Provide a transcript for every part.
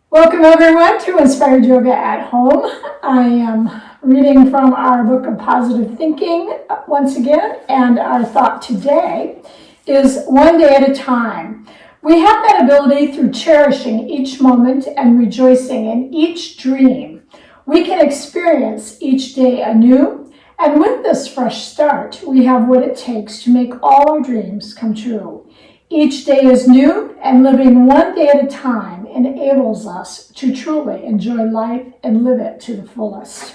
Welcome everyone to Inspired Yoga at Home. I am reading from our book of positive thinking once again, and our thought today is one day at a time. We have that ability through cherishing each moment and rejoicing in each dream. We can experience each day anew, and with this fresh start, we have what it takes to make all our dreams come true. Each day is new, and living one day at a time enables us to truly enjoy life and live it to the fullest.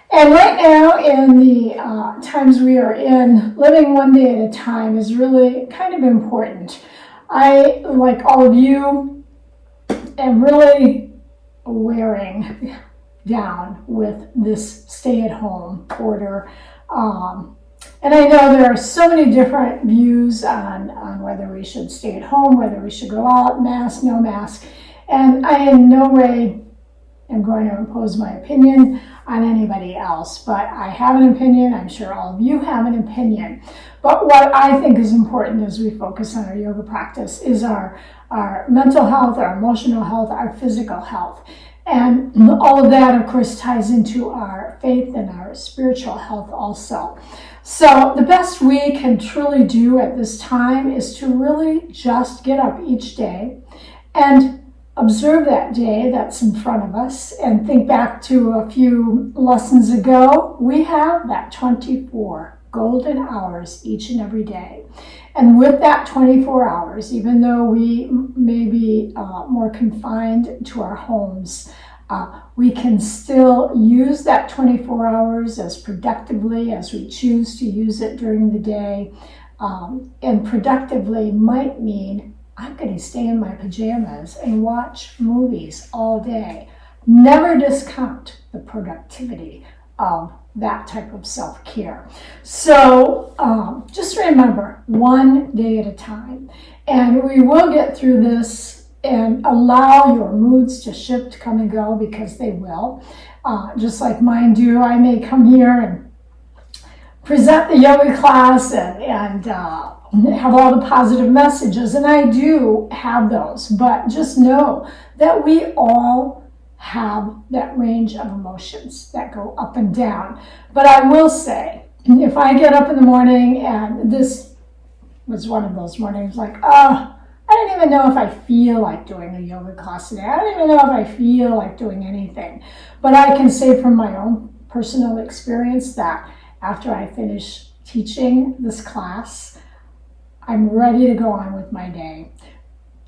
And right now, in the times we are in, living one day at a time is really kind of important. I, like all of you, am really wearing down with this stay-at-home order. And I know there are so many different views on whether we should stay at home, whether we should go out, mask, no mask. And I in no way am going to impose my opinion on anybody else. But I have an opinion. I'm sure all of you have an opinion. But what I think is important as we focus on our yoga practice is our mental health, our emotional health, our physical health. And all of that, of course, ties into our faith and our spiritual health also. So the best we can truly do at this time is to really just get up each day and observe that day that's in front of us and think back to a few lessons ago. We have that 24 golden hours each and every day. And with that 24 hours, even though we may be more confined to our homes, we can still use that 24 hours as productively as we choose to use it during the day. And productively might mean I'm going to stay in my pajamas and watch movies all day. Never discount the productivity of that type of self-care. So just remember, one day at a time. And we will get through this and allow your moods to shift, come and go, because they will. Just like mine do. I may come here and present the yoga class and have all the positive messages, and I do have those. But just know that we all have that range of emotions that go up and down. But I will say, if I get up in the morning, and this was one of those mornings like, I don't even know if I feel like doing a yoga class today. I don't even know if I feel like doing anything. But I can say from my own personal experience that after I finish teaching this class, I'm ready to go on with my day.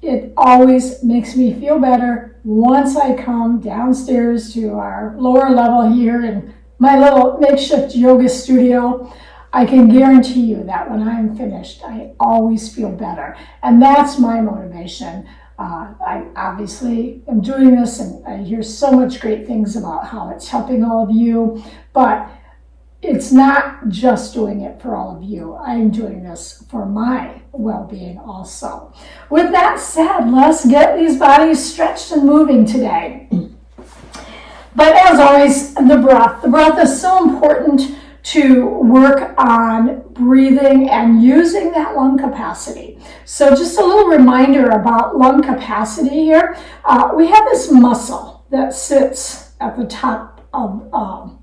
It always makes me feel better once I come downstairs to our lower level here in my little makeshift yoga studio. I can guarantee you that when I'm finished, I always feel better. And that's my motivation. I obviously am doing this, and I hear so much great things about how it's helping all of you, but it's not just doing it for all of you. I'm doing this for my well-being also. With that said, let's get these bodies stretched and moving today. But as always, the breath. The breath is so important to work on breathing and using that lung capacity. So just a little reminder about lung capacity here. We have this muscle that sits at the top of,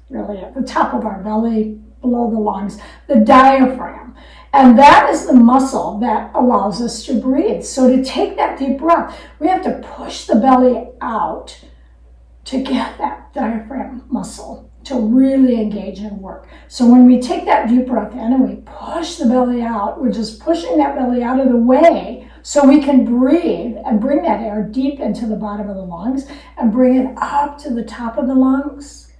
really at the top of our belly, below the lungs, the diaphragm. And that is the muscle that allows us to breathe. So to take that deep breath, we have to push the belly out to get that diaphragm muscle to really engage and work. So when we take that deep breath in and we push the belly out, we're just pushing that belly out of the way so we can breathe and bring that air deep into the bottom of the lungs and bring it up to the top of the lungs.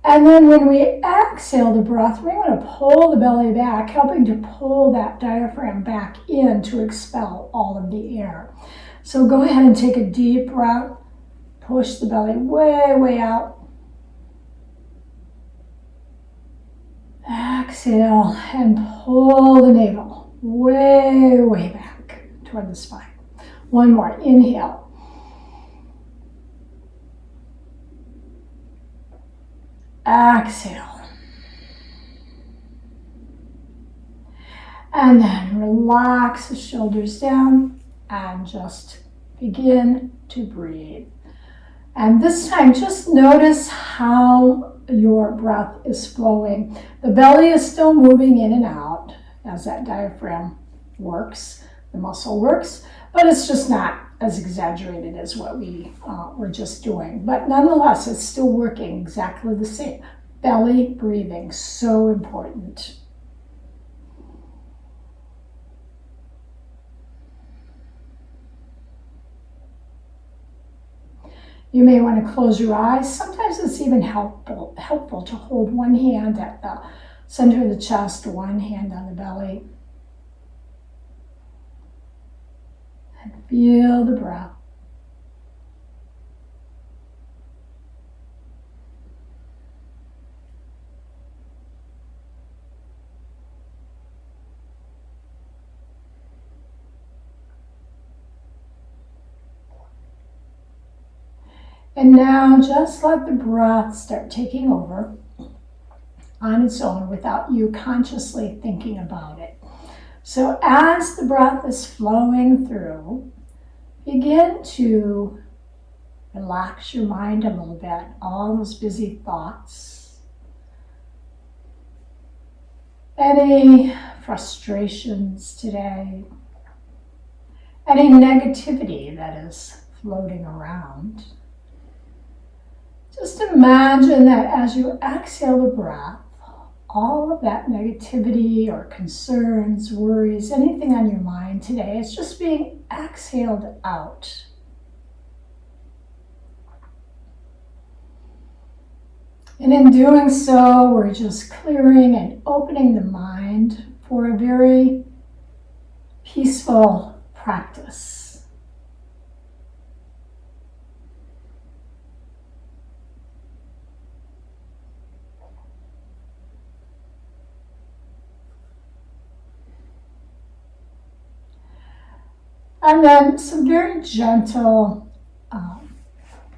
And then when we exhale the breath, we want to pull the belly back, helping to pull that diaphragm back in to expel all of the air. So go ahead and take a deep breath, push the belly way, way out. Exhale and pull the navel way, way back toward the spine. One more. Inhale. Exhale. And then relax the shoulders down and just begin to breathe. And this time, just notice how your breath is flowing. The belly is still moving in and out as that diaphragm works, the muscle works, but it's just not as exaggerated as what we were just doing. But nonetheless, it's still working exactly the same. Belly breathing, so important. You may want to close your eyes. Sometimes it's even helpful to hold one hand at the center of the chest, one hand on the belly. And feel the breath. And now just let the breath start taking over on its own without you consciously thinking about it. So as the breath is flowing through, begin to relax your mind a little bit, all those busy thoughts, any frustrations today, any negativity that is floating around. Just imagine that as you exhale the breath, all of that negativity or concerns, worries, anything on your mind today is just being exhaled out. And in doing so, we're just clearing and opening the mind for a very peaceful practice. And then some very gentle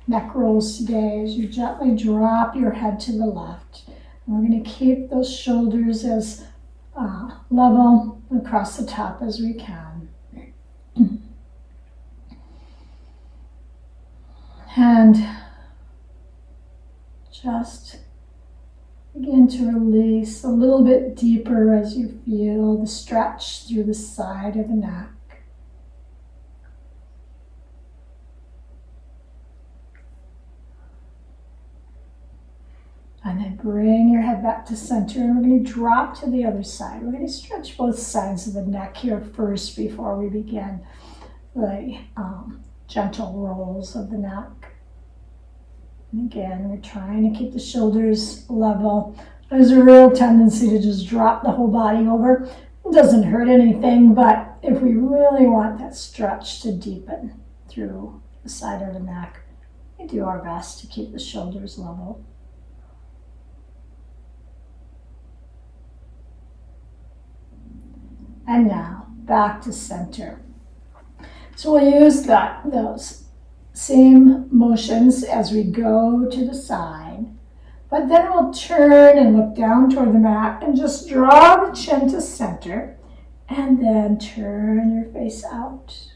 neck rolls today as you gently drop your head to the left. And we're going to keep those shoulders as level across the top as we can. And just begin to release a little bit deeper as you feel the stretch through the side of the neck. And then bring your head back to center, and we're going to drop to the other side. We're going to stretch both sides of the neck here first before we begin the gentle rolls of the neck. And again, we're trying to keep the shoulders level. There's a real tendency to just drop the whole body over. It doesn't hurt anything, but if we really want that stretch to deepen through the side of the neck, we do our best to keep the shoulders level. And now, back to center. So we'll use those same motions as we go to the side, but then we'll turn and look down toward the mat and just draw the chin to center, and then turn your face out.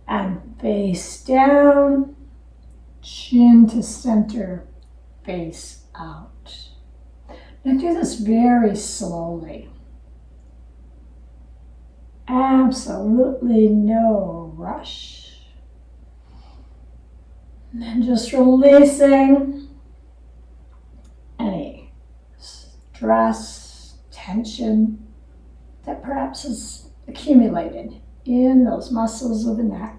And face down, chin to center, face out. Now do this very slowly. Absolutely no rush. And then just releasing any stress, tension that perhaps is accumulated in those muscles of the neck.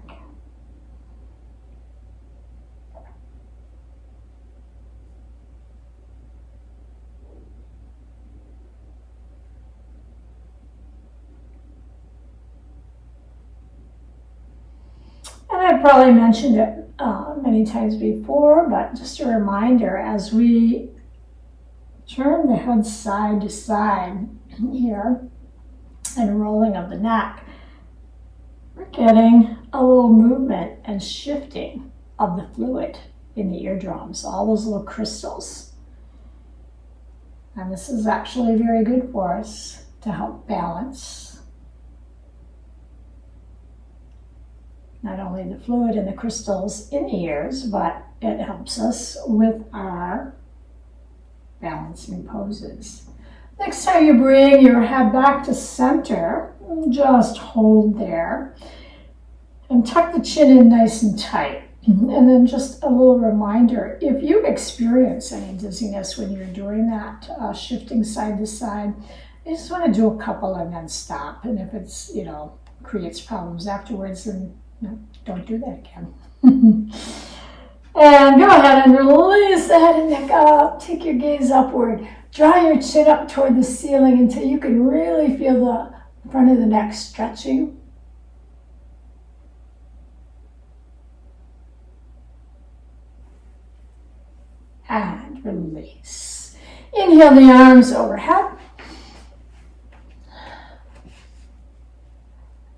And I've probably mentioned it many times before, but just a reminder, as we turn the head side to side here and rolling of the neck, we're getting a little movement and shifting of the fluid in the eardrums, all those little crystals. And this is actually very good for us to help balance. not only the fluid and the crystals in the ears, but it helps us with our balancing poses. Next time you bring your head back to center, just hold there and tuck the chin in nice and tight. And then just a little reminder, if you experience any dizziness when you're doing that, shifting side to side, you just want to do a couple and then stop. And if it's, creates problems afterwards, then don't do that again. And go ahead and release the head and neck up. Take your gaze upward. Draw your chin up toward the ceiling until you can really feel the front of the neck stretching. And release. Inhale the arms overhead.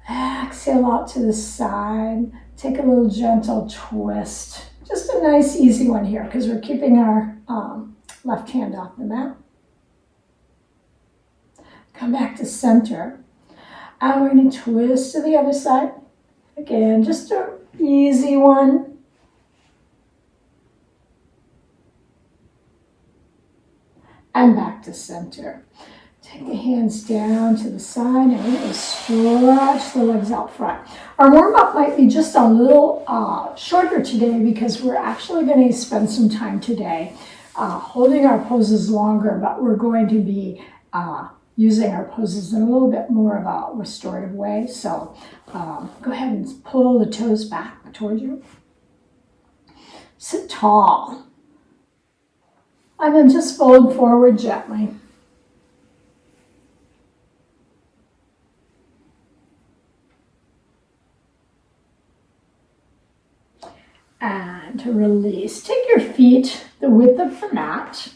Exhale out to the side. Take a little gentle twist. Just a nice, easy one here because we're keeping our left hand off the mat. Come back to center. And we're going to twist to the other side. Again, just an easy one. And back to center. Take the hands down to the side and we're going to stretch the legs out front. Our warm-up might be just a little shorter today because we're actually going to spend some time today holding our poses longer, but we're going to be using our poses in a little bit more of a restorative way. So go ahead and pull the toes back toward you. Sit tall. And then just fold forward gently. And to release. Take your feet the width of the mat.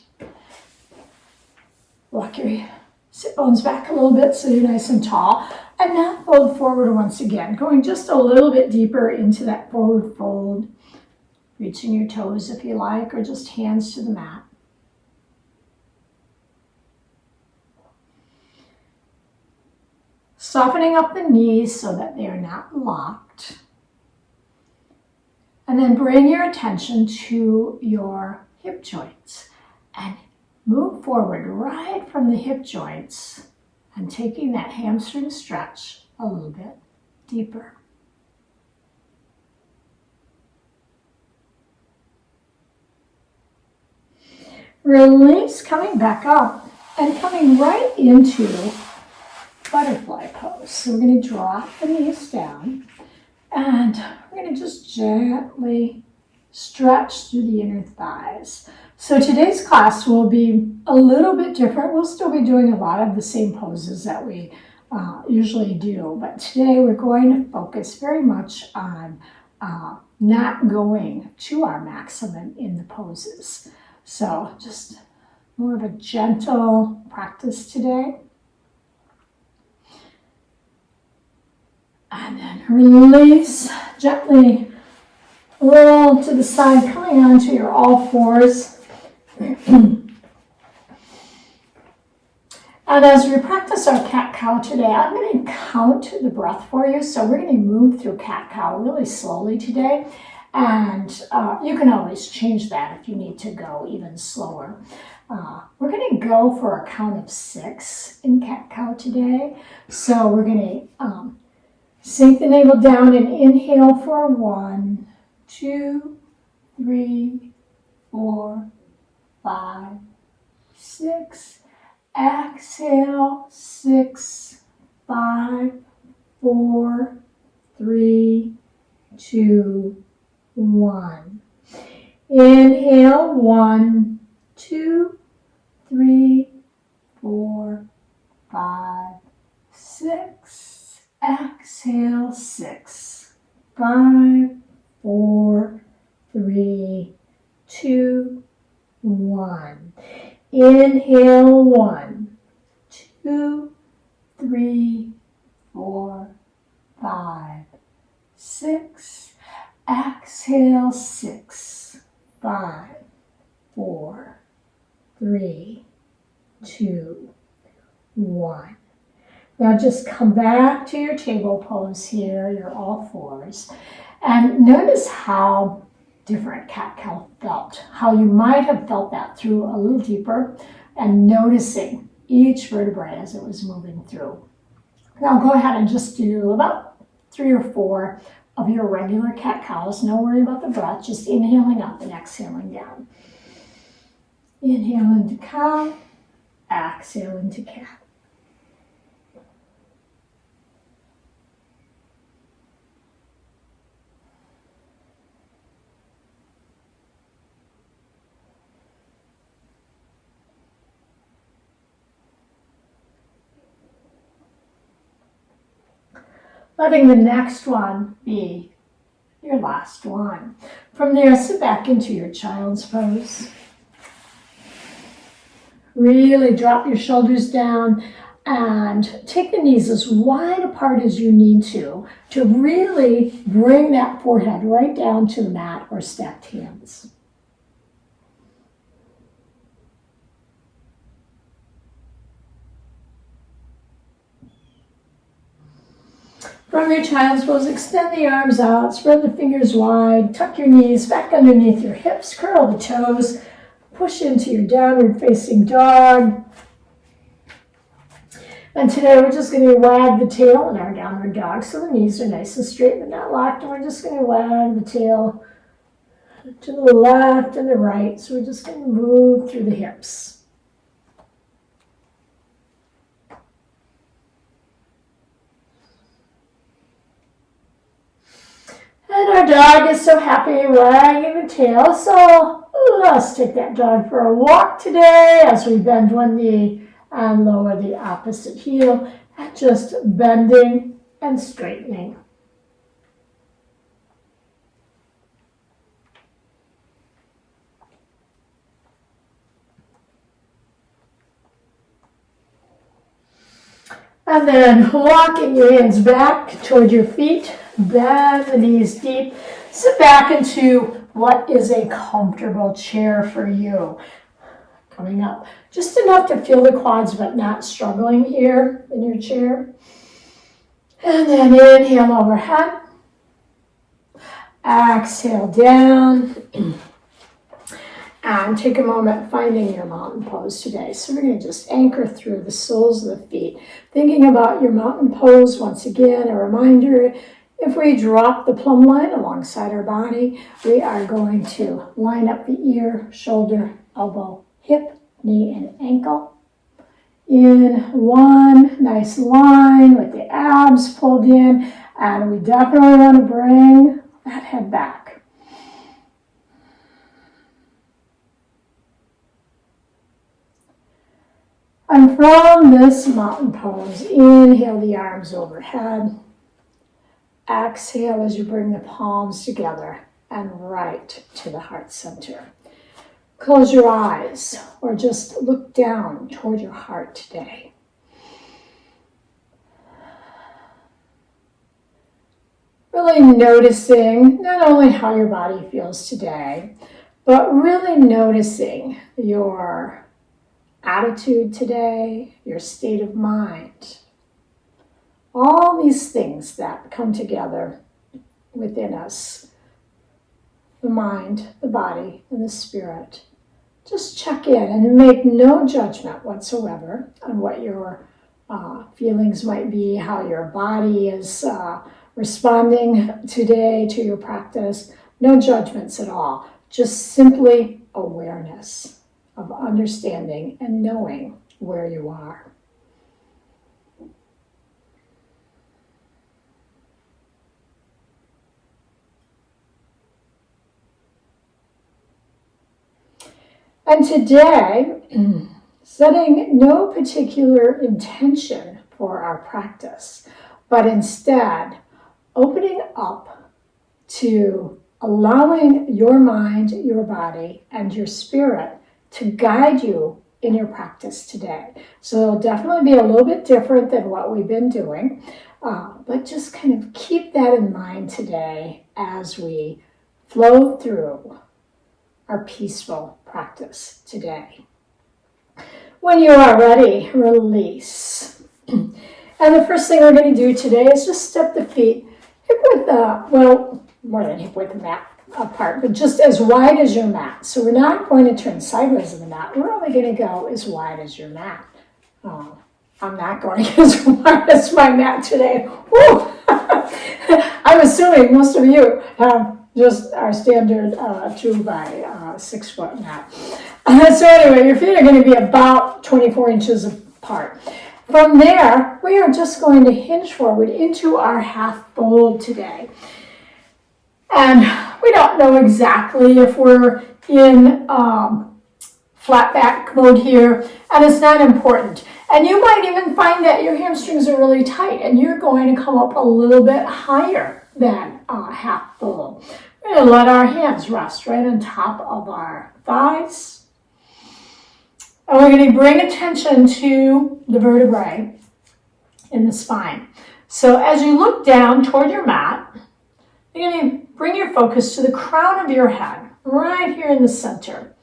Walk your sit bones back a little bit so you're nice and tall. And now fold forward once again, going just a little bit deeper into that forward fold. Reaching your toes if you like, or just hands to the mat. Softening up the knees so that they are not locked. And then bring your attention to your hip joints and move forward right from the hip joints and taking that hamstring stretch a little bit deeper. Release, coming back up and coming right into butterfly pose. So we're going to drop the knees down and we're going to just gently stretch through the inner thighs. So today's class will be a little bit different. We'll still be doing a lot of the same poses that we usually do, but today we're going to focus very much on not going to our maximum in the poses. So just more of a gentle practice today. And then release, gently roll to the side, coming onto your all fours. And as we practice our cat-cow today, I'm going to count the breath for you. So we're going to move through cat-cow really slowly today. And you can always change that if you need to go even slower. We're going to go for a count of 6 in cat-cow today. So we're going to sink the navel down and inhale for 1, 2, 3, 4, 5, 6. Exhale, 6, 5, 4, 3, 2, 1. Inhale, 1, 2, 3, 4, 5, 6. Exhale, 6, 5, 4, 3, 2, 1. Inhale, 1, 2, 3, 4, 5, 6. Exhale, 6, 5, 4, 3, 2, 1. Now just come back to your table pose here, your all fours, and notice how different cat-cow felt, how you might have felt that through a little deeper, and noticing each vertebrae as it was moving through. Now go ahead and just do about 3 or 4 of your regular cat-cows. No worry about the breath, just inhaling up and exhaling down. Inhale into cow, exhale into cat. Letting the next one be your last one. From there, sit back into your child's pose. Really drop your shoulders down and take the knees as wide apart as you need to really bring that forehead right down to the mat or stacked hands. From your child's pose, extend the arms out, spread the fingers wide, tuck your knees back underneath your hips, curl the toes, push into your downward facing dog. And today we're just going to wag the tail in our downward dog so the knees are nice and straight but not locked. And we're just going to wag the tail to the left and the right. So we're just going to move through the hips. And our dog is so happy wagging the tail, so let's take that dog for a walk today as we bend one knee and lower the opposite heel, and just bending and straightening. And then walking your hands back toward your feet, bend the knees deep, sit back into what is a comfortable chair for you. Coming up, just enough to feel the quads but not struggling here in your chair. And then inhale overhead, exhale down. And take a moment finding your mountain pose today. So we're going to just anchor through the soles of the feet. Thinking about your mountain pose, once again, a reminder, if we drop the plumb line alongside our body, we are going to line up the ear, shoulder, elbow, hip, knee, and ankle. In one nice line with the abs pulled in, and we definitely want to bring that head back. And from this mountain pose, inhale the arms overhead. Exhale as you bring the palms together and right to the heart center. Close your eyes or just look down toward your heart today. Really noticing not only how your body feels today, but really noticing your attitude today, your state of mind. All these things that come together within us, the mind, the body, and the spirit. Just check in and make no judgment whatsoever on what your feelings might be, how your body is responding today to your practice. No judgments at all, just simply awareness of understanding and knowing where you are. And today, setting no particular intention for our practice, but instead opening up to allowing your mind, your body, and your spirit to guide you in your practice today. So it'll definitely be a little bit different than what we've been doing, but just kind of keep that in mind today as we flow through our peaceful practice today. When you are ready, release. And the first thing we're going to do today is just step the feet hip width, well, more than hip width mat apart, but just as wide as your mat. So we're not going to turn sideways on the mat. We're only going to go as wide as your mat. Oh, I'm not going as wide as my mat today. Woo! I'm assuming most of you have just our standard 2 by 6 foot mat. So anyway, your feet are going to be about 24 inches apart. From there, we are just going to hinge forward into our half fold today. And we don't know exactly if we're in flat back mode here, and it's not important. And you might even find that your hamstrings are really tight and you're going to come up a little bit higher than half fold. We're going to let our hands rest right on top of our thighs. And we're going to bring attention to the vertebrae in the spine. So as you look down toward your mat, you're going to bring your focus to the crown of your head, right here in the center.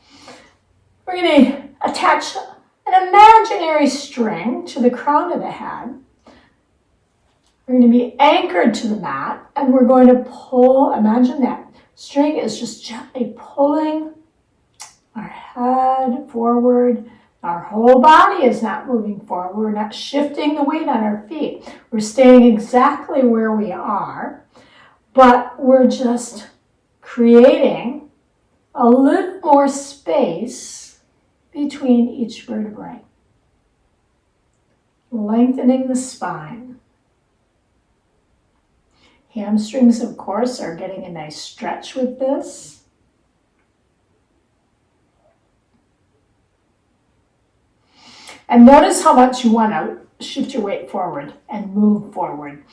We're going to attach an imaginary string to the crown of the head. We're going to be anchored to the mat, and we're going to pull. Imagine that string is just gently pulling our head forward. Our whole body is not moving forward. We're not shifting the weight on our feet. We're staying exactly where we are, but we're just creating a little more space between each vertebrae. Lengthening the spine. Hamstrings, of course, are getting a nice stretch with this. And notice how much you want to shift your weight forward and move forward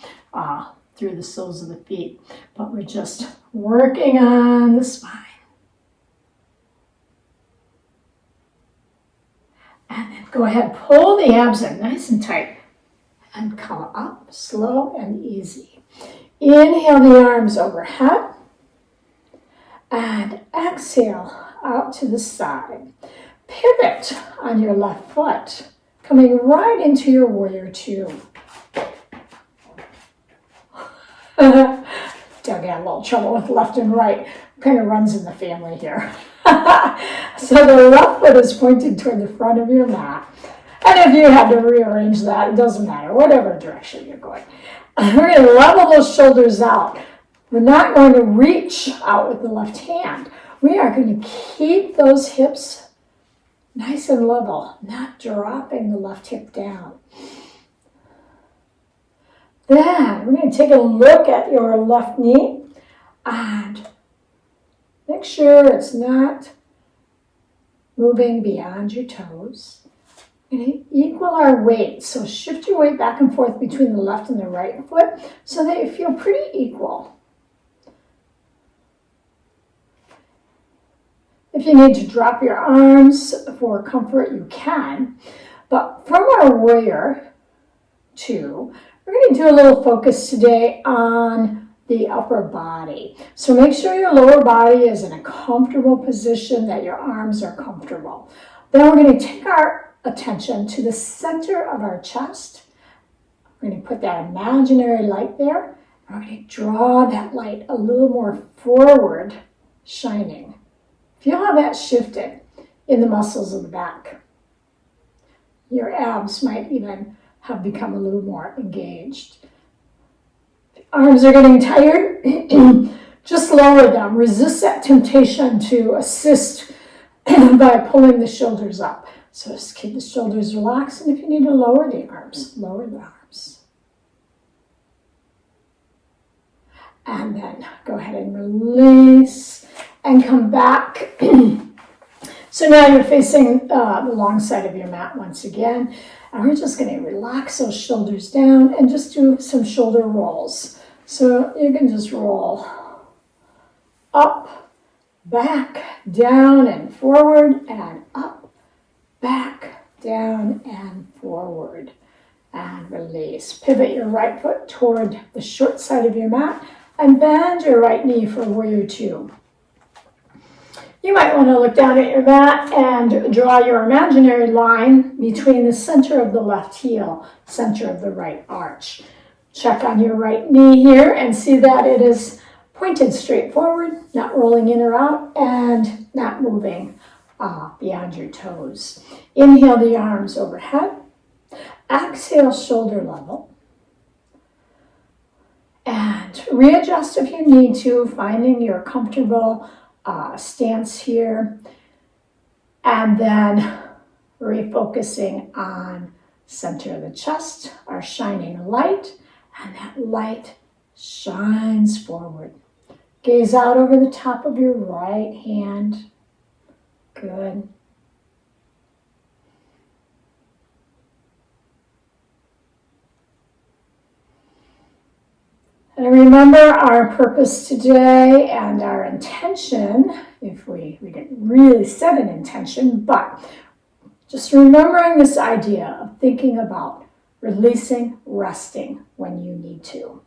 through the soles of the feet. But we're just working on the spine. And then go ahead, pull the abs in nice and tight. And come up, slow and easy. Inhale the arms overhead. And exhale out to the side. Pivot on your left foot, coming right into your warrior 2. Doug had a little trouble with left and right. Kind of runs in the family here. So the left foot is pointed toward the front of your mat. And if you had to rearrange that, it doesn't matter, whatever direction you're going. We're going to level those shoulders out. We're not going to reach out with the left hand. We are going to keep those hips nice and level, not dropping the left hip down. Then we're going to take a look at your left knee and make sure it's not moving beyond your toes. We're going to equal our weight. So shift your weight back and forth between the left and the right foot so that you feel pretty equal. If you need to drop your arms for comfort, you can. But from our warrior 2, we're going to do a little focus today on the upper body. So make sure your lower body is in a comfortable position, that your arms are comfortable. Then we're going to take our attention to the center of our chest. We're going to put that imaginary light there. We're going to draw that light a little more forward, shining. Feel how that shifted in the muscles of the back. Your abs might even have become a little more engaged. Arms are getting tired. Just lower them. Resist that temptation to assist by pulling the shoulders up. So just keep the shoulders relaxed, and if you need to lower the arms, lower the arms. And then go ahead and release and come back. So now you're facing the long side of your mat once again. And we're just going to relax those shoulders down and just do some shoulder rolls. So you can just roll up, back, down, and forward, and up, back, down, and forward. And release. Pivot your right foot toward the short side of your mat and bend your right knee for warrior 2. You might want to look down at your mat and draw your imaginary line between the center of the left heel, center of the right arch. Check on your right knee here and see that it is pointed straight forward, not rolling in or out, and not moving beyond your toes. Inhale the arms overhead. Exhale, shoulder level. And readjust if you need to, finding your comfortable stance here. And then refocusing on center of the chest, our shining light, and that light shines forward. Gaze out over the top of your right hand. Good. And remember our purpose today and our intention, if we didn't really set an intention, but just remembering this idea of thinking about releasing, resting when you need to.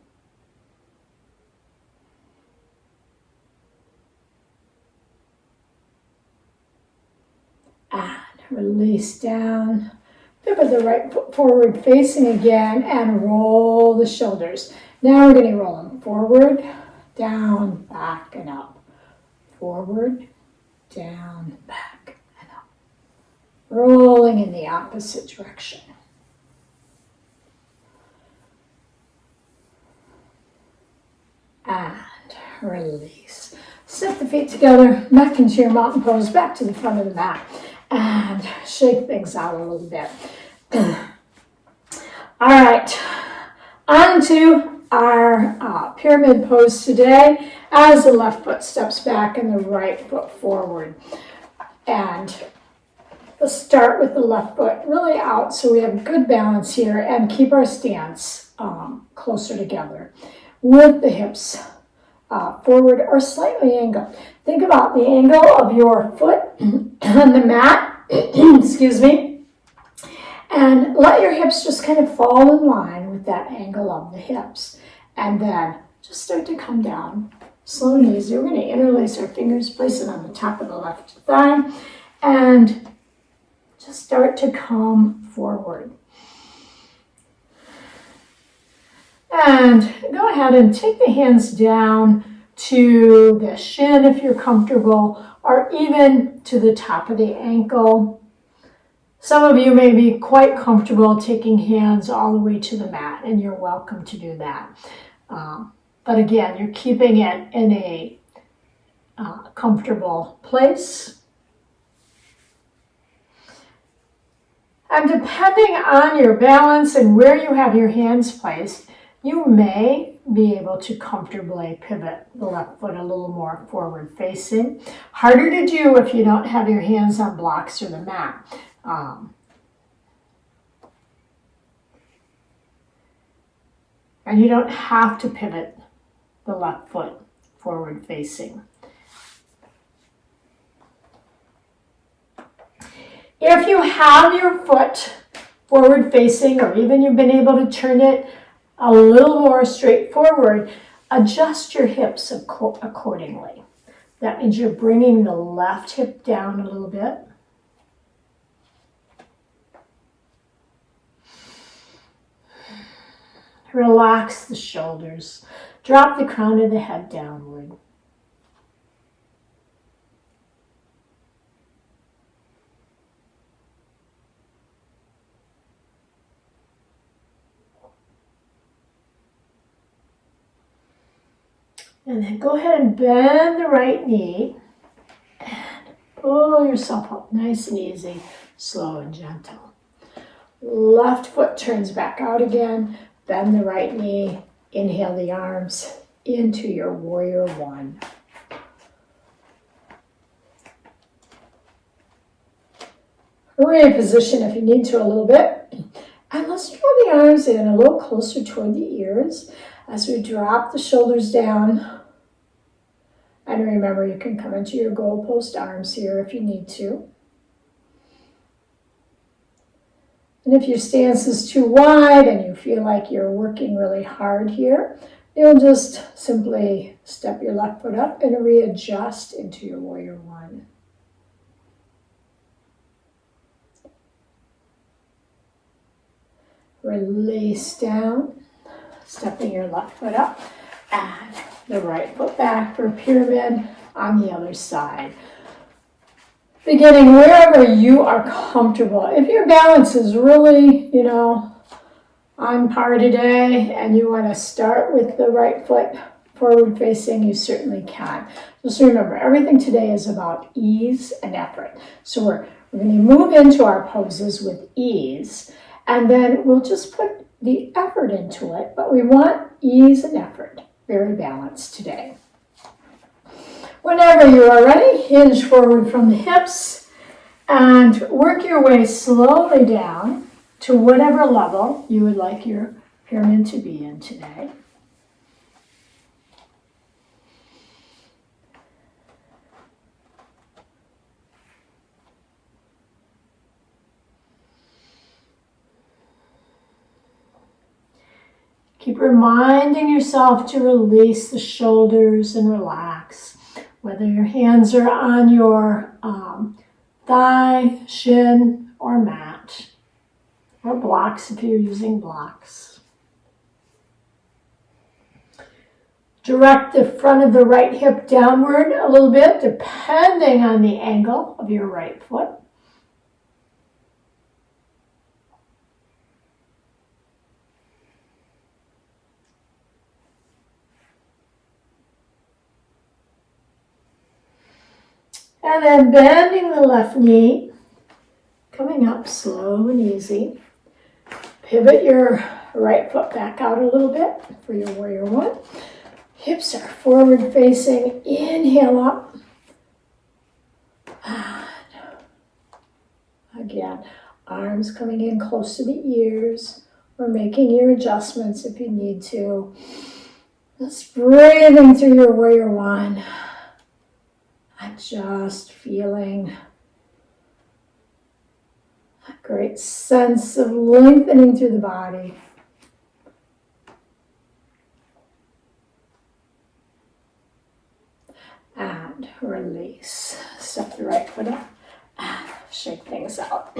And release down. Pivot the right foot forward facing again and roll the shoulders. Now we're going to roll them forward, down, back, and up. Forward, down, back, and up. Rolling in the opposite direction. And release. Step the feet together, back into your mountain pose, back to the front of the mat. And shake things out a little bit. All right, on to our pyramid pose today as the left foot steps back and the right foot forward. And let's start with the left foot really out so we have good balance here and keep our stance closer together with the hips forward or slightly angled. Think about the angle of your foot on the mat, excuse me, and let your hips just kind of fall in line with that angle of the hips. And then just start to come down slow and easy. We're going to interlace our fingers, place it on the top of the left thigh, and just start to come forward. And go ahead and take the hands down to the shin if you're comfortable, or even to the top of the ankle. Some of you may be quite comfortable taking hands all the way to the mat, and you're welcome to do that. But again, you're keeping it in a comfortable place. And depending on your balance and where you have your hands placed, you may be able to comfortably pivot the left foot a little more forward facing. Harder to do if you don't have your hands on blocks or the mat. And you don't have to pivot the left foot forward facing. If you have your foot forward facing, or even you've been able to turn it a little more straightforward, adjust your hips accordingly. That means you're bringing the left hip down a little bit. Relax the shoulders. Drop the crown of the head downward. And then go ahead and bend the right knee and pull yourself up nice and easy, slow and gentle. Left foot turns back out again. Bend the right knee. Inhale the arms into your warrior one. Reposition if you need to a little bit. And let's draw the arms in a little closer toward the ears as we drop the shoulders down. And remember, you can come into your goalpost arms here if you need to. And if your stance is too wide and you feel like you're working really hard here, you'll just simply step your left foot up and readjust into your warrior one. Release down, stepping your left foot up and the right foot back for a pyramid on the other side. Beginning wherever you are comfortable. If your balance is really, on par today and you want to start with the right foot forward facing, you certainly can. Just remember, everything today is about ease and effort. So we're going to move into our poses with ease, and then we'll just put the effort into it, but we want ease and effort. Very balanced today. Whenever you are ready, hinge forward from the hips and work your way slowly down to whatever level you would like your pyramid to be in today. Keep reminding yourself to release the shoulders and relax. Whether your hands are on your thigh, shin, or mat, or blocks if you're using blocks. Direct the front of the right hip downward a little bit, depending on the angle of your right foot. And then bending the left knee, coming up slow and easy. Pivot your right foot back out a little bit for your warrior one. Hips are forward facing. Inhale up. And again, arms coming in close to the ears, or making your adjustments if you need to. Just breathing through your warrior one. And just feeling a great sense of lengthening through the body. And release. Step the right foot up and shake things out.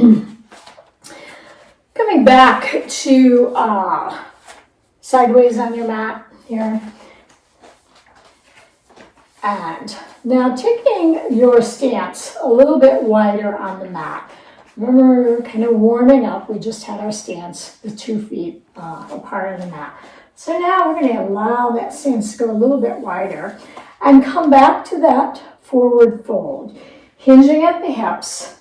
Coming back to sideways on your mat here. And now taking your stance a little bit wider on the mat. Remember, we're kind of warming up. We just had our stance, the 2 feet apart on the mat. So now we're going to allow that stance to go a little bit wider and come back to that forward fold. Hinging at the hips,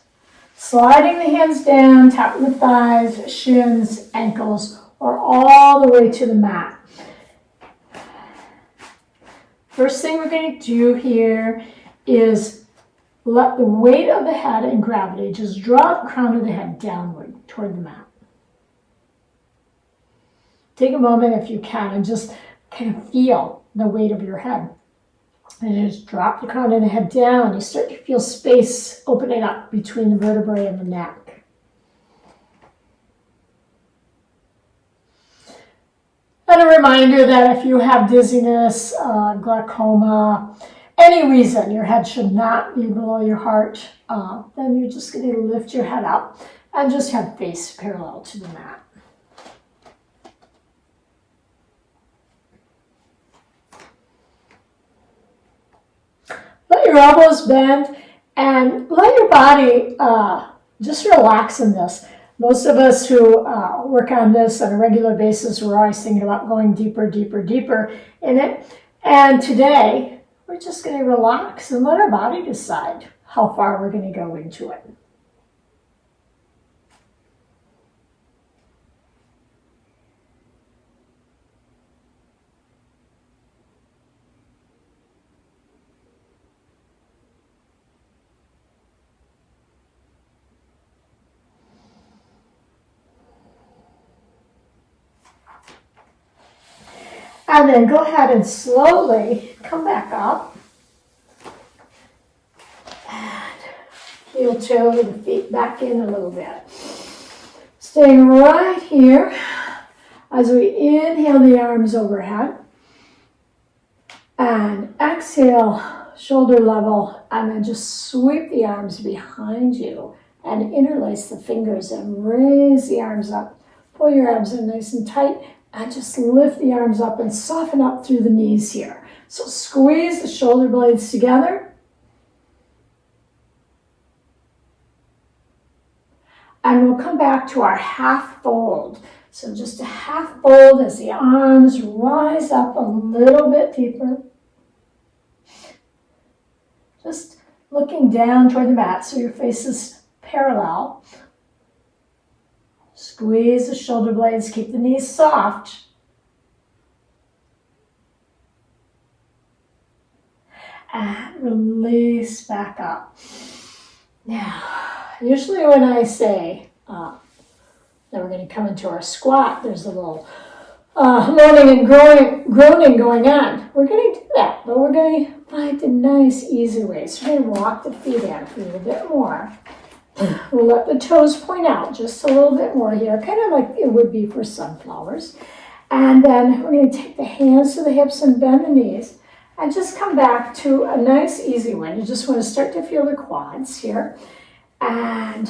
sliding the hands down, top of the thighs, shins, ankles, or all the way to the mat. First thing we're going to do here is let the weight of the head and gravity just draw the crown of the head downward toward the mat. Take a moment if you can and just kind of feel the weight of your head. And you just drop the crown of the head down. You start to feel space opening up between the vertebrae and the neck. And a reminder that if you have dizziness, glaucoma, any reason your head should not be below your heart, then you're just going to lift your head up and just have face parallel to the mat. Let your elbows bend and let your body just relax in this. Most of us who work on this on a regular basis, we're always thinking about going deeper, deeper, deeper in it. And today, we're just going to relax and let our body decide how far we're going to go into it. And then go ahead and slowly come back up. And heel toe the feet back in a little bit. Staying right here as we inhale the arms overhead. And exhale, shoulder level, and then just sweep the arms behind you and interlace the fingers and raise the arms up. Pull your abs in nice and tight and just lift the arms up and soften up through the knees here. So squeeze the shoulder blades together. And we'll come back to our half fold. So just a half fold as the arms rise up a little bit deeper. Just looking down toward the mat so your face is parallel. Squeeze the shoulder blades, keep the knees soft. And release back up. Now, usually when I say that we're going to come into our squat, there's a little moaning and groaning going on. We're going to do that, but we're going to find a nice, easy way. So we're going to walk the feet in a little bit more. We'll let the toes point out just a little bit more here, kind of like it would be for sunflowers. And then we're going to take the hands to the hips and bend the knees and just come back to a nice, easy one. You just want to start to feel the quads here and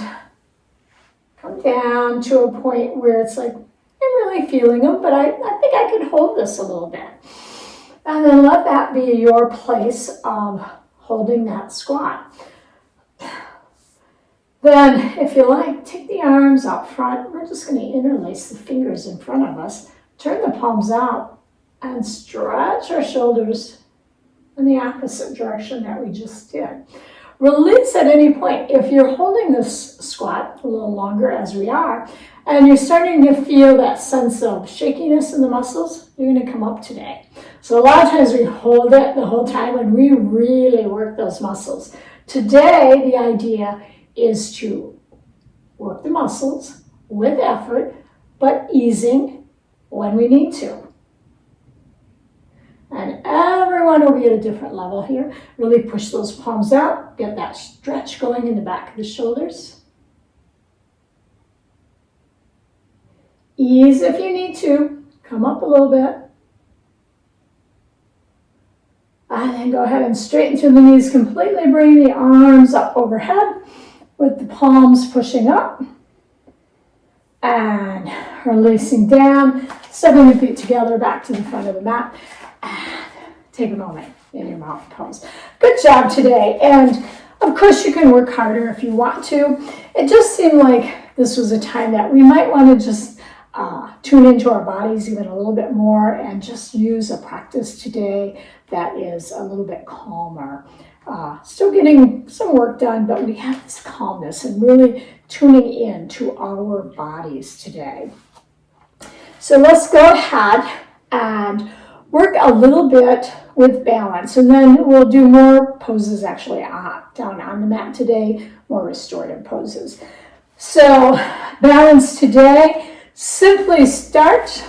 come down to a point where it's like, I'm really feeling them, but I think I could hold this a little bit. And then let that be your place of holding that squat. Then, if you like, take the arms up front. We're just going to interlace the fingers in front of us. Turn the palms out and stretch our shoulders in the opposite direction that we just did. Release at any point. If you're holding this squat a little longer as we are, and you're starting to feel that sense of shakiness in the muscles, you're going to come up today. So a lot of times we hold it the whole time and we really work those muscles. Today, the idea is to work the muscles with effort, but easing when we need to. And everyone will be at a different level here. Really push those palms out, get that stretch going in the back of the shoulders. Ease if you need to, come up a little bit. And then go ahead and straighten through the knees completely, bring the arms up overhead, with the palms pushing up and releasing down, stepping the feet together back to the front of the mat, and take a moment in your mountain pose. Good job today, and of course you can work harder if you want to. It just seemed like this was a time that we might want to just tune into our bodies even a little bit more and just use a practice today that is a little bit calmer. Still getting some work done, but we have this calmness and really tuning in to our bodies today. So let's go ahead and work a little bit with balance, and then we'll do more poses actually down on the mat today, more restorative poses. So balance today, simply start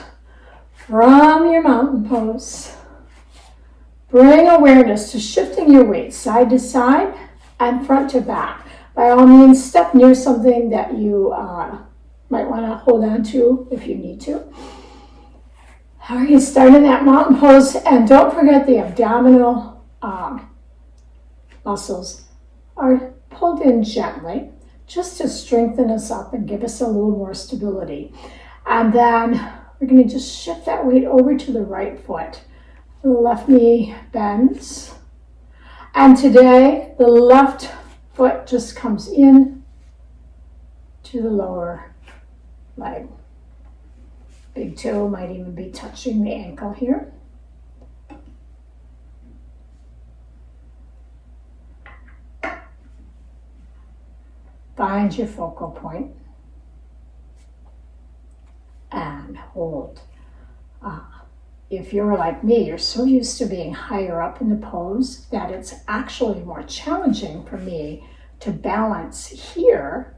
from your mountain pose. Bring awareness to shifting your weight side to side and front to back. By all means, step near something that you might want to hold on to if you need to. All right, start in that mountain pose, and don't forget the abdominal muscles are pulled in gently just to strengthen us up and give us a little more stability. And then we're going to just shift that weight over to the right foot. The left knee bends, and today the left foot just comes in to the lower leg. Big toe might even be touching the ankle here. Find your focal point and hold. If you're like me, you're so used to being higher up in the pose that it's actually more challenging for me to balance here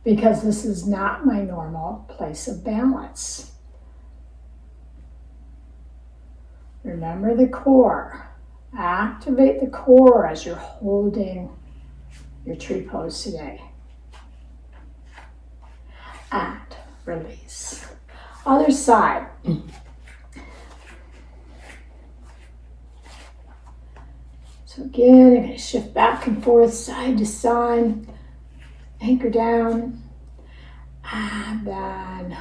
because this is not my normal place of balance. Remember the core. Activate the core as you're holding your tree pose today. And release. Other side. So again, you're going to shift back and forth, side to side, anchor down, and then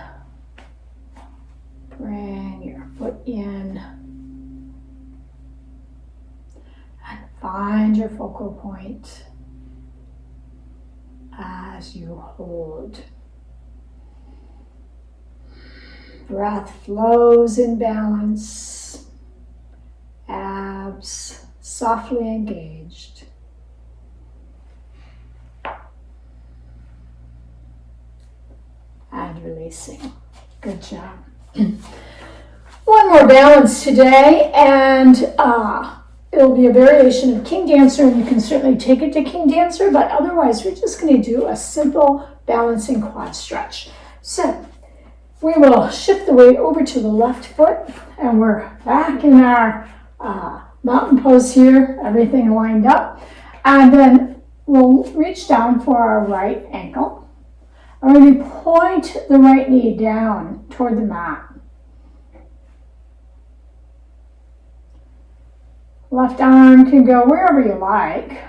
bring your foot in and find your focal point as you hold. Breath flows in balance, abs softly engaged. And releasing. Good job. One more balance today, and it'll be a variation of King Dancer, and you can certainly take it to King Dancer, but otherwise we're just going to do a simple balancing quad stretch. So we will shift the weight over to the left foot, and we're back in our mountain pose here, everything lined up. And then we'll reach down for our right ankle. And we're going to point the right knee down toward the mat. Left arm can go wherever you like.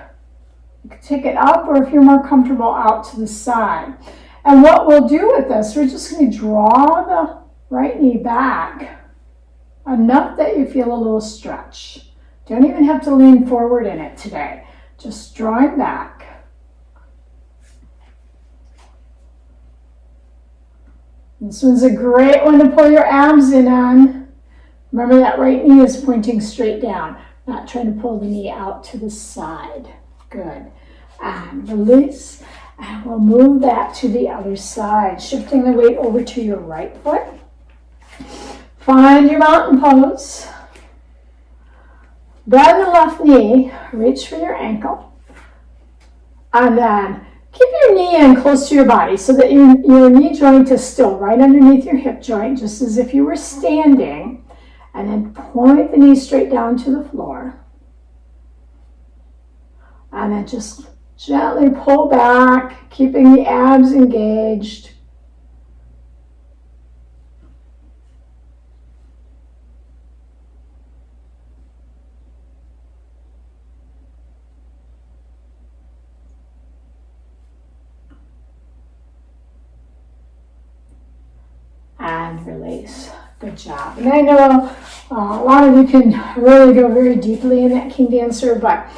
You can take it up, or if you're more comfortable, out to the side. And what we'll do with this, we're just going to draw the right knee back enough that you feel a little stretch. Don't even have to lean forward in it today. Just drawing back. This one's a great one to pull your abs in on. Remember that right knee is pointing straight down, not trying to pull the knee out to the side. Good. And release. And we'll move that to the other side, shifting the weight over to your right foot. Find your mountain pose. Bend the left knee, reach for your ankle. And then keep your knee in close to your body so that your knee joint is still right underneath your hip joint, just as if you were standing. And then point the knee straight down to the floor. And then just gently pull back, keeping the abs engaged. And release. Good job. And I know a lot of you can really go very deeply in that King Dancer, but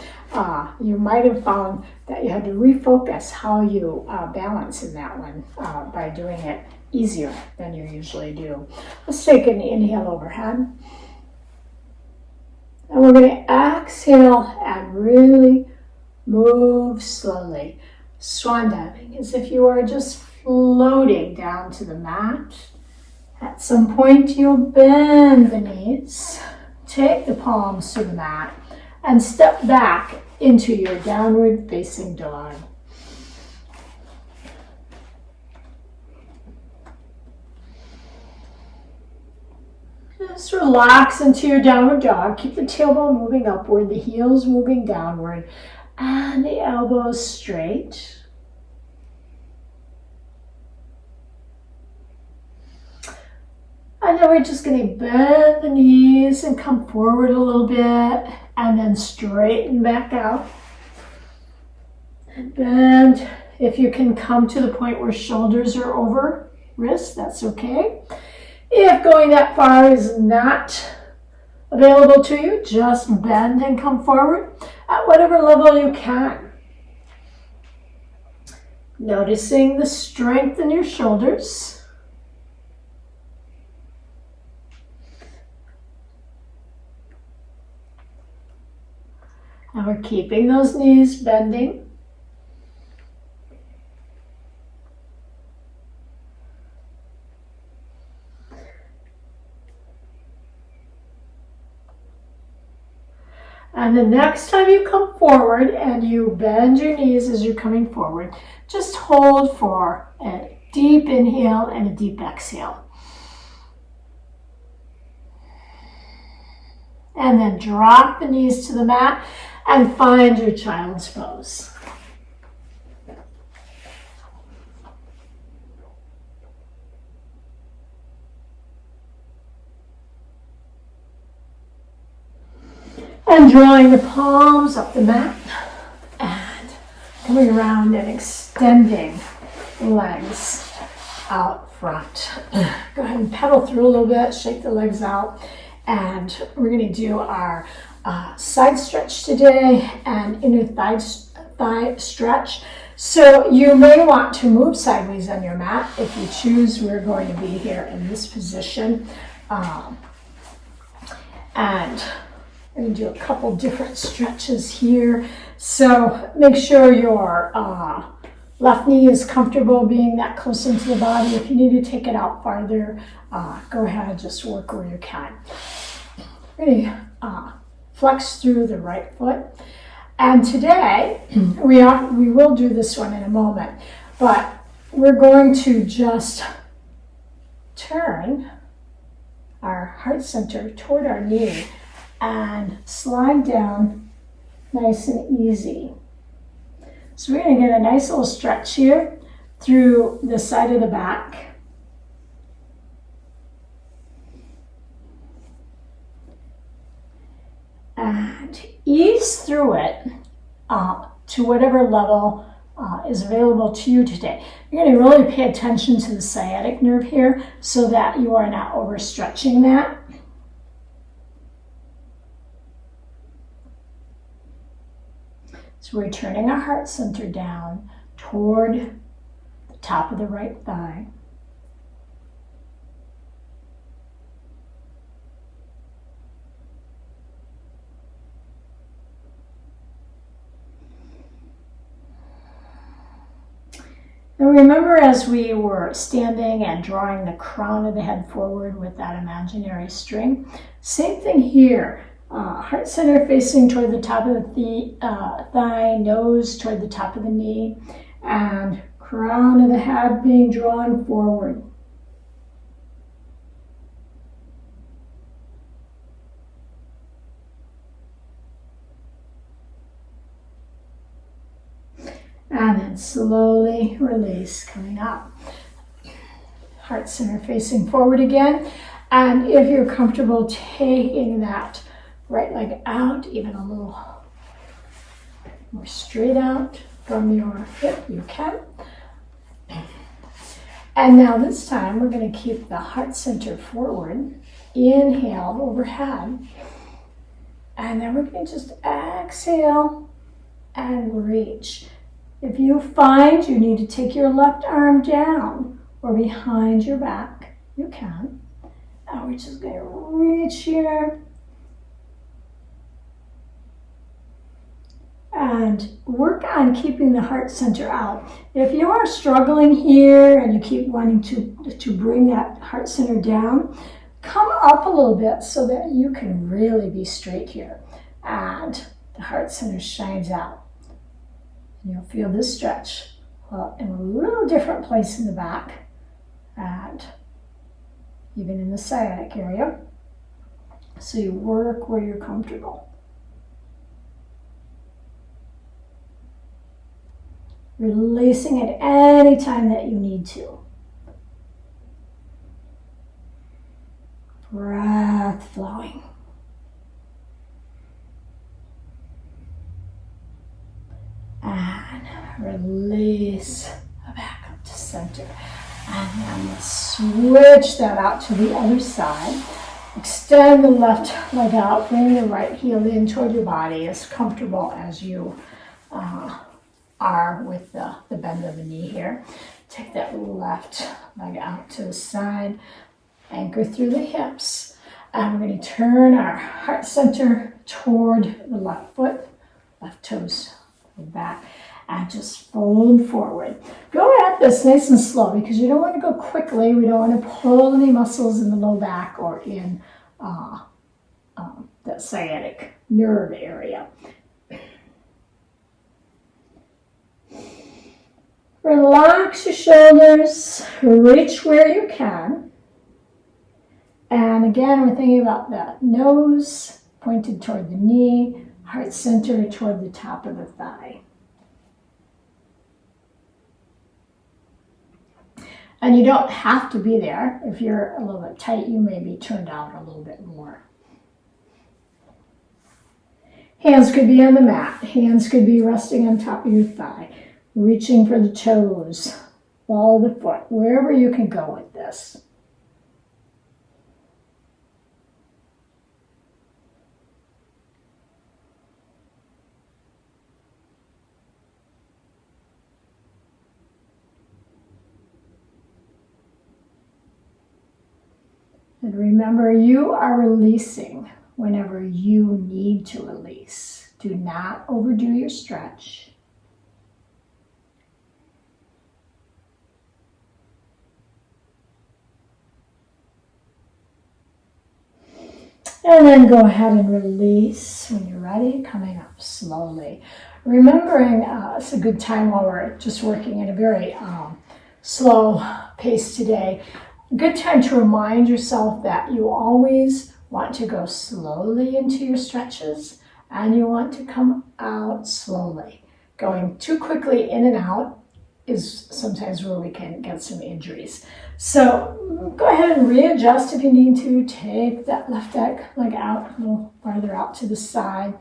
you might have found that you had to refocus how you balance in that one by doing it easier than you usually do. Let's take an inhale overhead. And we're going to exhale and really move slowly. Swan diving, as if you are just floating down to the mat. At some point, you'll bend the knees, take the palms to the mat, and step back into your downward facing dog. Just relax into your downward dog. Keep the tailbone moving upward, the heels moving downward, and the elbows straight. And then we're just going to bend the knees and come forward a little bit, and then straighten back out. And bend. If you can come to the point where shoulders are over wrists, that's okay. If going that far is not available to you, just bend and come forward at whatever level you can. Noticing the strength in your shoulders. And we're keeping those knees bending. And the next time you come forward and you bend your knees as you're coming forward, just hold for a deep inhale and a deep exhale. And then drop the knees to the mat and find your child's pose. And drawing the palms up the mat and coming around and extending legs out front. Go ahead and pedal through a little bit, shake the legs out, and we're going to do our side stretch today and inner thigh stretch. So you may want to move sideways on your mat. If you choose, we're going to be here in this position. And I'm going to do a couple different stretches here. So make sure your left knee is comfortable being that close into the body. If you need to take it out farther, go ahead and just work where you can. Really flex through the right foot. And today, we will do this one in a moment, but we're going to just turn our heart center toward our knee and slide down nice and easy. So we're going to get a nice little stretch here through the side of the back. And ease through it to whatever level is available to you today. You're going to really pay attention to the sciatic nerve here so that you are not overstretching that. So we're turning our heart center down toward the top of the right thigh. And remember, as we were standing and drawing the crown of the head forward with that imaginary string, same thing here. Heart center facing toward the top of the thigh, nose toward the top of the knee, and crown of the head being drawn forward. And then slowly release, coming up. Heart center facing forward again. And if you're comfortable taking that right leg out, even a little more straight out from your hip, you can. And now this time we're going to keep the heart center forward. Inhale overhead. And then we're going to just exhale and reach. If you find you need to take your left arm down or behind your back, you can. And we're just going to reach here. And work on keeping the heart center out. If you are struggling here and you keep wanting to bring that heart center down, come up a little bit so that you can really be straight here. And the heart center shines out. And you'll feel this stretch in a little different place in the back and even in the sciatic area. So you work where you're comfortable. Releasing it any time that you need to. Breath flowing. And release back up to center. And then we'll switch that out to the other side. Extend the left leg out, bring the right heel in toward your body as comfortable as you are with the bend of the knee here. Take that left leg out to the side, anchor through the hips, and we're going to turn our heart center toward the left foot, left toes back, and just fold forward. Go at this nice and slow because you don't want to go quickly. We don't want to pull any muscles in the low back or in the sciatic nerve area. Relax your shoulders, reach where you can. And again, we're thinking about the nose pointed toward the knee, heart center toward the top of the thigh. And you don't have to be there. If you're a little bit tight, you may be turned out a little bit more. Hands could be on the mat. Hands could be resting on top of your thigh. Reaching for the toes. Ball of the foot. Wherever you can go with this. And remember, you are releasing whenever you need to release. Do not overdo your stretch. And then go ahead and release when you're ready, coming up slowly. Remembering it's a good time while we're just working at a very slow pace today. Good time to remind yourself that you always want to go slowly into your stretches and you want to come out slowly. Going too quickly in and out is sometimes where we can get some injuries. So go ahead and readjust if you need to. Take that left leg out a little farther out to the side.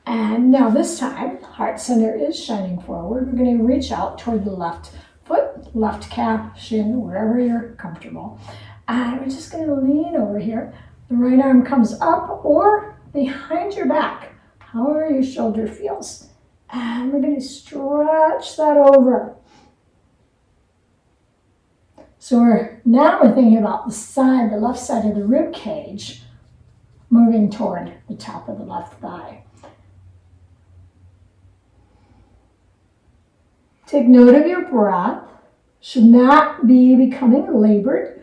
And now this time, heart center is shining forward. We're going to reach out toward the left foot, left calf, shin, wherever you're comfortable. And we're just going to lean over here. The right arm comes up or behind your back, however your shoulder feels. And we're going to stretch that over. So we're thinking about the left side of the rib cage, moving toward the top of the left thigh. Take note of your breath. Should not be becoming labored.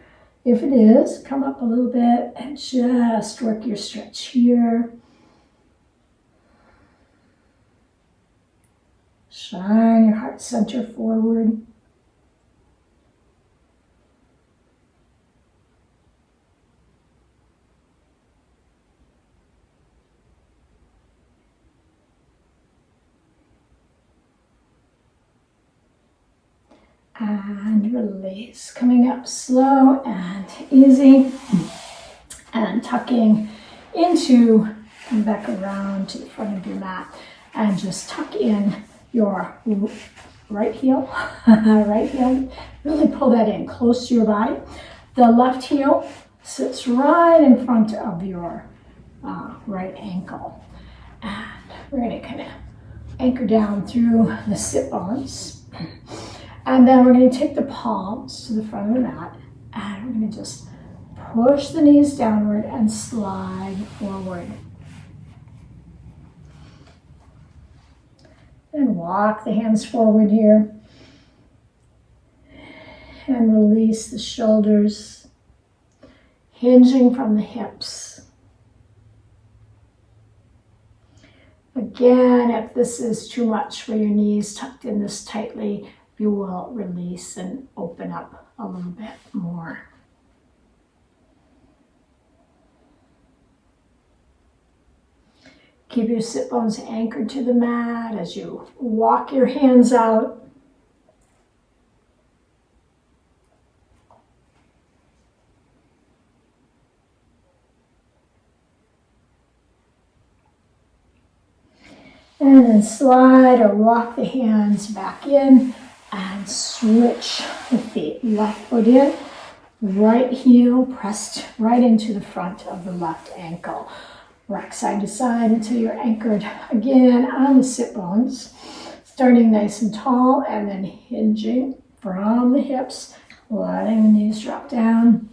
If it is, come up a little bit and just work your stretch here. Shine your heart center forward. And release, coming up slow and easy and tucking into, come back around to the front of your mat and just tuck in your right heel, really pull that in close to your body. The left heel sits right in front of your right ankle. And we're going to kind of anchor down through the sit bones. And then we're going to take the palms to the front of the mat and we're going to just push the knees downward and slide forward. And walk the hands forward here. And release the shoulders, hinging from the hips. Again, if this is too much for your knees tucked in this tightly, you will release and open up a little bit more. Keep your sit bones anchored to the mat as you walk your hands out. And then slide or walk the hands back in. And switch the feet. Left foot in, right heel pressed right into the front of the left ankle. Rock side to side until you're anchored again on the sit bones. Starting nice and tall and then hinging from the hips, letting the knees drop down.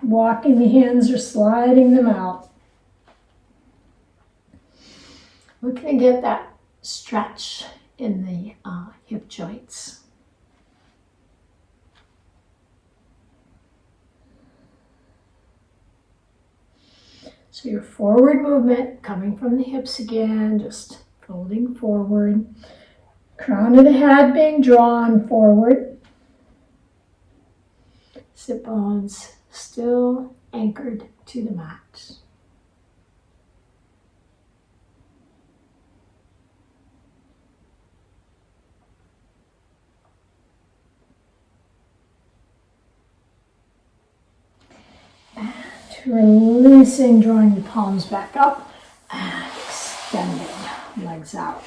Walking the hands or sliding them out. We're going to get that stretch in the hip joints. So your forward movement coming from the hips again, just folding forward. Crown of the head being drawn forward. Sit bones still anchored to the mat. Releasing, drawing the palms back up and extending, legs out.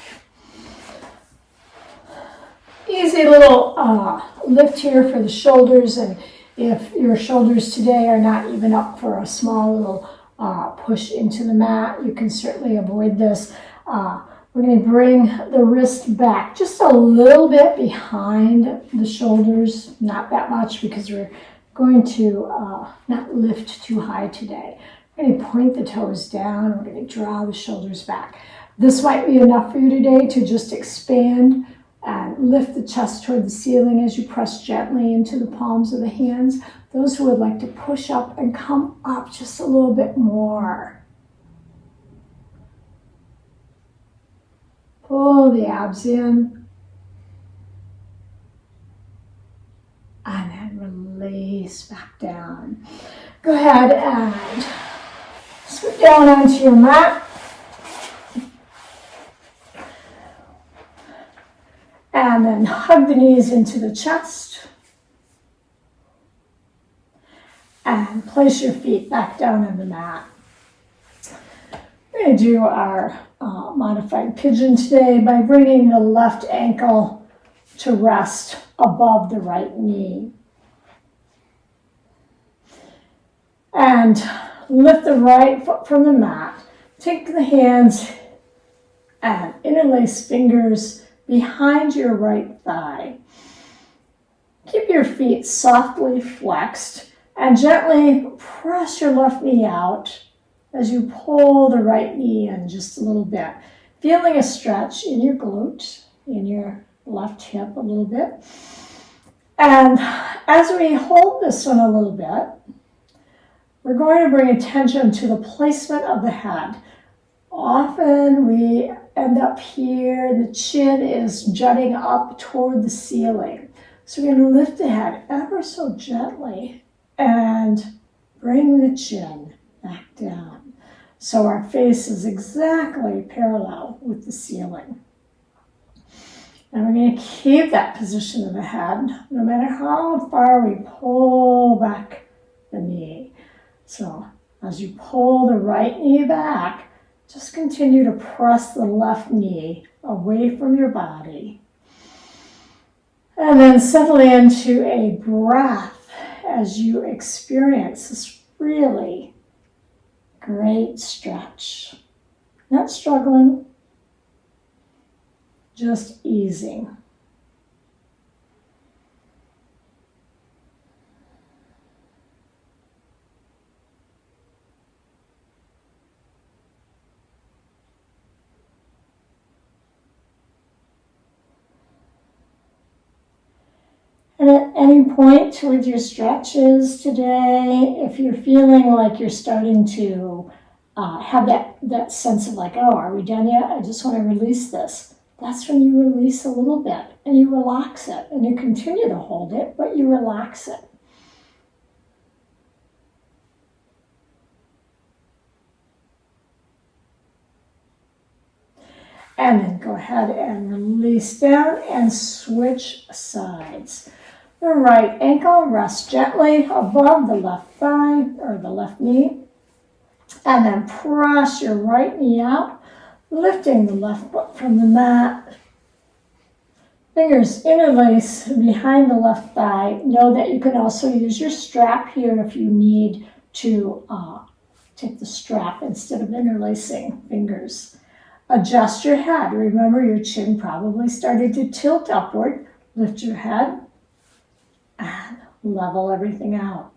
Easy little lift here for the shoulders, and if your shoulders today are not even up for a small little push into the mat, you can certainly avoid this. We're going to bring the wrist back just a little bit behind the shoulders, not that much because we're going to not lift too high today. We're going to point the toes down, we're going to draw the shoulders back. This might be enough for you today to just expand and lift the chest toward the ceiling as you press gently into the palms of the hands. Those who would like to push up and come up just a little bit more. Pull the abs in. And then release back down. Go ahead and scoot down onto your mat. And then hug the knees into the chest. And place your feet back down on the mat. We're going to do our modified pigeon today by bringing the left ankle to rest above the right knee. And lift the right foot from the mat. Take the hands and interlace fingers behind your right thigh. Keep your feet softly flexed and gently press your left knee out as you pull the right knee in just a little bit. Feeling a stretch in your glute, in your left hip a little bit. And as we hold this one a little bit, we're going to bring attention to the placement of the head. Often we end up here, the chin is jutting up toward the ceiling. So we're going to lift the head ever so gently and bring the chin back down. So our face is exactly parallel with the ceiling. And we're going to keep that position of the head no matter how far we pull back the knee. So as you pull the right knee back, just continue to press the left knee away from your body. And then settle into a breath as you experience this really great stretch. Not struggling, just easing. And at any point with your stretches today, if you're feeling like you're starting to have that sense of like, oh, are we done yet? I just want to release this. That's when you release a little bit and you relax it. And you continue to hold it, but you relax it. And then go ahead and release down and switch sides. The right ankle rests gently above the left thigh or the left knee. And then press your right knee out, lifting the left foot from the mat. Fingers interlace behind the left thigh. Know that you can also use your strap here if you need to take the strap instead of interlacing fingers. Adjust your head. Remember, your chin probably started to tilt upward. Lift your head and level everything out.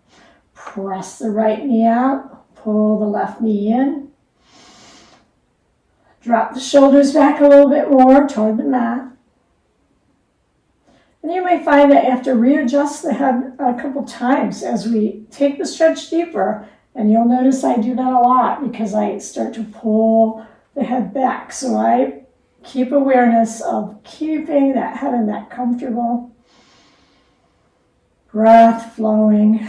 Press the right knee out. Pull the left knee in. Drop the shoulders back a little bit more toward the mat. And you may find that you have to readjust the head a couple times as we take the stretch deeper. And you'll notice I do that a lot because I start to pull the head back. So I keep awareness of keeping that head and neck comfortable. Breath flowing.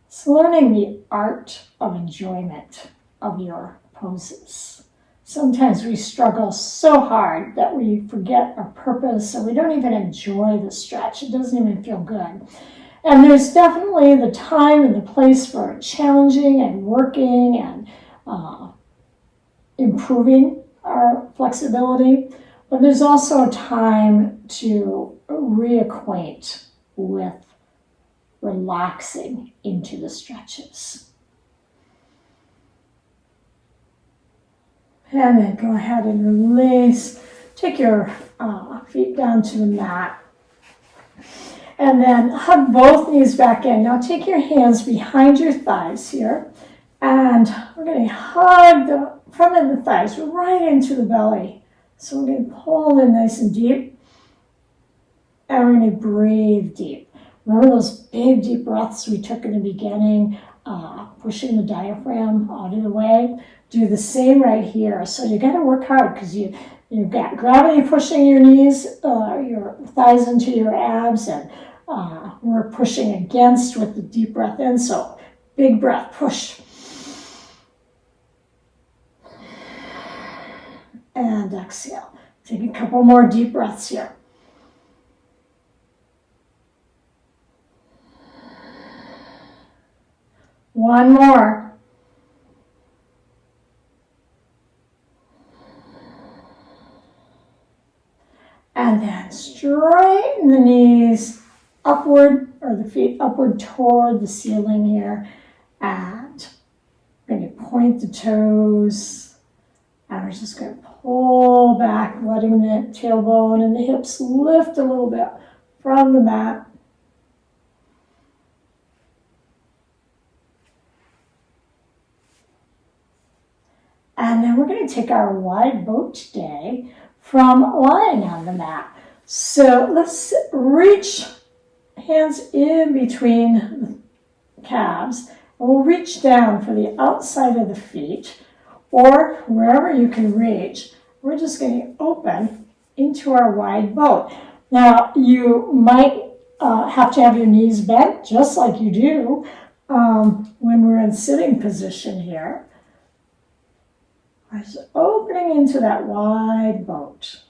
It's learning the art of enjoyment of your poses. Sometimes we struggle so hard that we forget our purpose and we don't even enjoy the stretch. It doesn't even feel good. And there's definitely the time and the place for challenging and working and improving our flexibility. But there's also a time to reacquaint with relaxing into the stretches. And then go ahead and release. Take your feet down to the mat. And then hug both knees back in. Now take your hands behind your thighs here. And we're going to hug the front of the thighs right into the belly. So we're going to pull in nice and deep. And we're going to breathe deep. Remember those big deep breaths we took in the beginning, pushing the diaphragm out of the way? Do the same right here. So you got to work hard because you've got gravity pushing your knees, your thighs into your abs, and we're pushing against with the deep breath in. So big breath, push. And exhale. Take a couple more deep breaths here. One more. And then straighten the knees upward, or the feet upward toward the ceiling here. And we're going to point the toes. And we're just going to pull back, letting the tailbone and the hips lift a little bit from the mat. And then we're going to take our wide boat today from lying on the mat. So let's reach hands in between the calves. And we'll reach down for the outside of the feet, or wherever you can reach. We're just going to open into our wide boat. Now, you might have to have your knees bent, just like you do when we're in sitting position here. Just opening into that wide boat.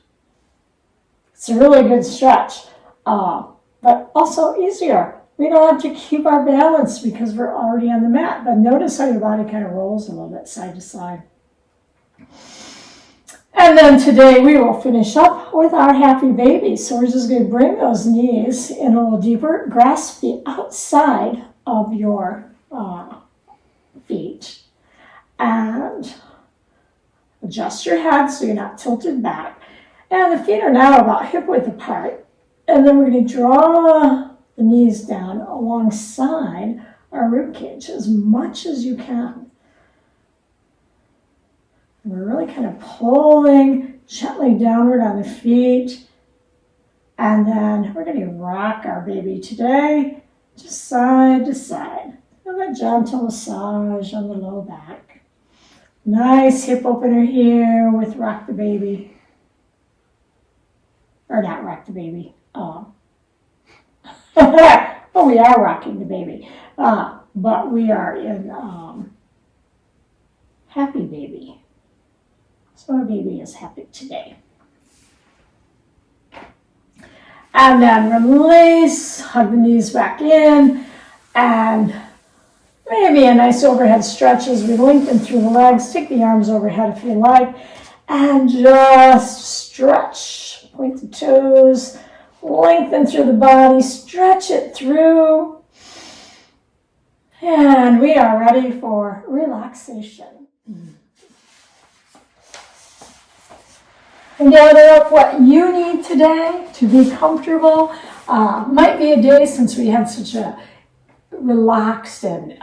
It's a really good stretch, but also easier. We don't have to keep our balance because we're already on the mat, but notice how your body kind of rolls a little bit side to side. And then today we will finish up with our happy baby. So we're just going to bring those knees in a little deeper, grasp the outside of your feet, and adjust your head so you're not tilted back. And the feet are now about hip width apart. And then we're going to draw the knees down alongside our rib cage as much as you can. And we're really kind of pulling gently downward on the feet. And then we're going to rock our baby today, just side to side. And a gentle massage on the low back. Nice hip opener here with Rock the Baby. Or not Rock the Baby. Oh, we are rocking the baby. But we are in Happy Baby. So our baby is happy today. And then release, hug the knees back in, and maybe a nice overhead stretch as we lengthen through the legs. Take the arms overhead if you like. And just stretch. Point the toes. Lengthen through the body. Stretch it through. And we are ready for relaxation. And gather up what you need today to be comfortable. Might be a day since we had such a relaxed and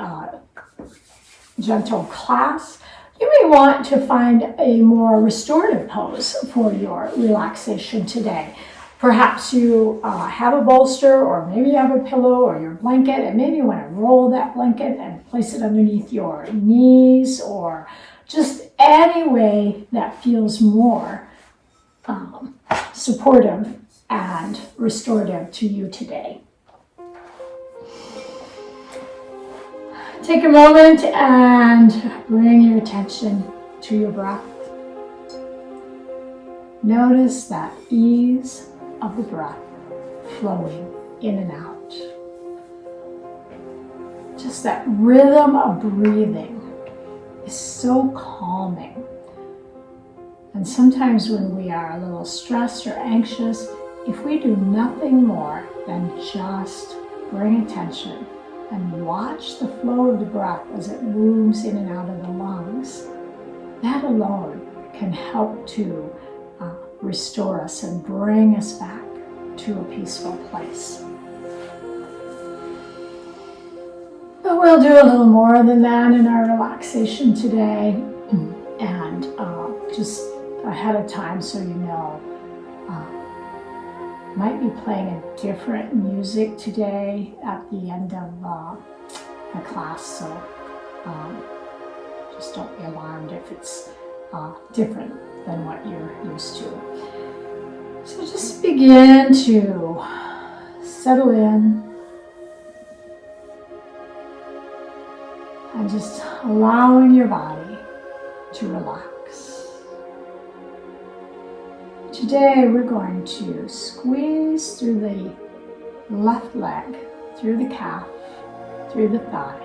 gentle class. You may want to find a more restorative pose for your relaxation today. Perhaps you have a bolster, or maybe you have a pillow or your blanket, and maybe you want to roll that blanket and place it underneath your knees, or just any way that feels more supportive and restorative to you today. Take a moment and bring your attention to your breath. Notice that ease of the breath flowing in and out. Just that rhythm of breathing is so calming. And sometimes when we are a little stressed or anxious, if we do nothing more than just bring attention and watch the flow of the breath as it moves in and out of the lungs, that alone can help to restore us and bring us back to a peaceful place. But we'll do a little more than that in our relaxation today. And just ahead of time, so you know, might be playing a different music today at the end of the class, so just don't be alarmed if it's different than what you're used to. So just begin to settle in and just allowing your body to relax. Today we're going to squeeze through the left leg, through the calf, through the thigh.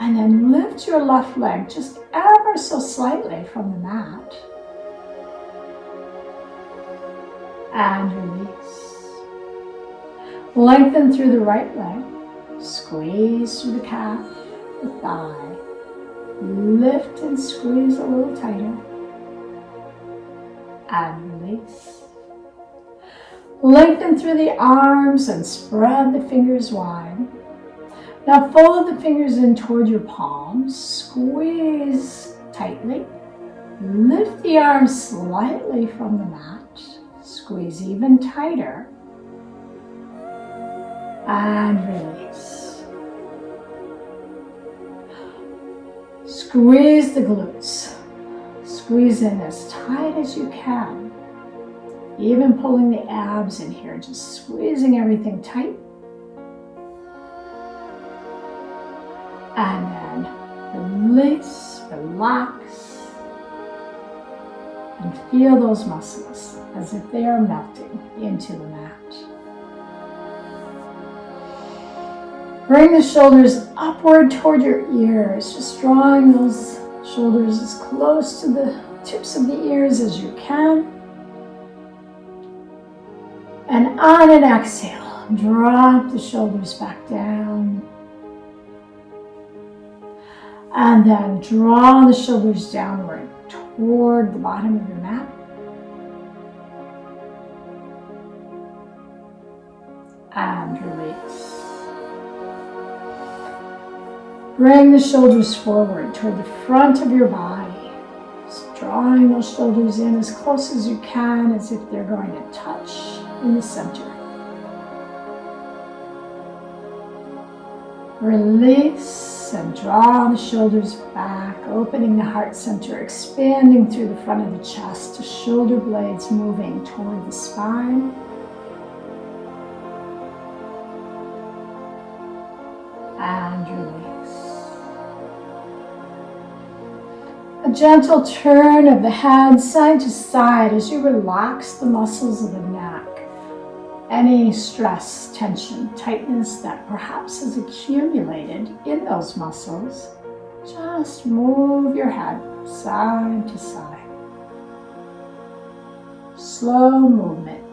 And then lift your left leg just ever so slightly from the mat. And release. Lengthen through the right leg. Squeeze through the calf, the thigh. Lift and squeeze a little tighter. And release. Lengthen through the arms and spread the fingers wide. Now fold the fingers in toward your palms, squeeze tightly, lift the arms slightly from the mat, squeeze even tighter, and release. Squeeze the glutes, squeeze in as tight as you can, even pulling the abs in here, just squeezing everything tight. And then release, relax, and feel those muscles as if they are melting into the mat. Bring the shoulders upward toward your ears, just drawing those shoulders as close to the tips of the ears as you can. And on an exhale, drop the shoulders back down. And then draw the shoulders downward toward the bottom of your mat. And release. Bring the shoulders forward toward the front of your body. Just drawing those shoulders in as close as you can, as if they're going to touch in the center. Release and draw the shoulders back, opening the heart center, expanding through the front of the chest, the shoulder blades moving toward the spine. And release. A gentle turn of the head side to side as you relax the muscles of the neck. Any stress, tension, tightness that perhaps has accumulated in those muscles, just move your head side to side. Slow movement.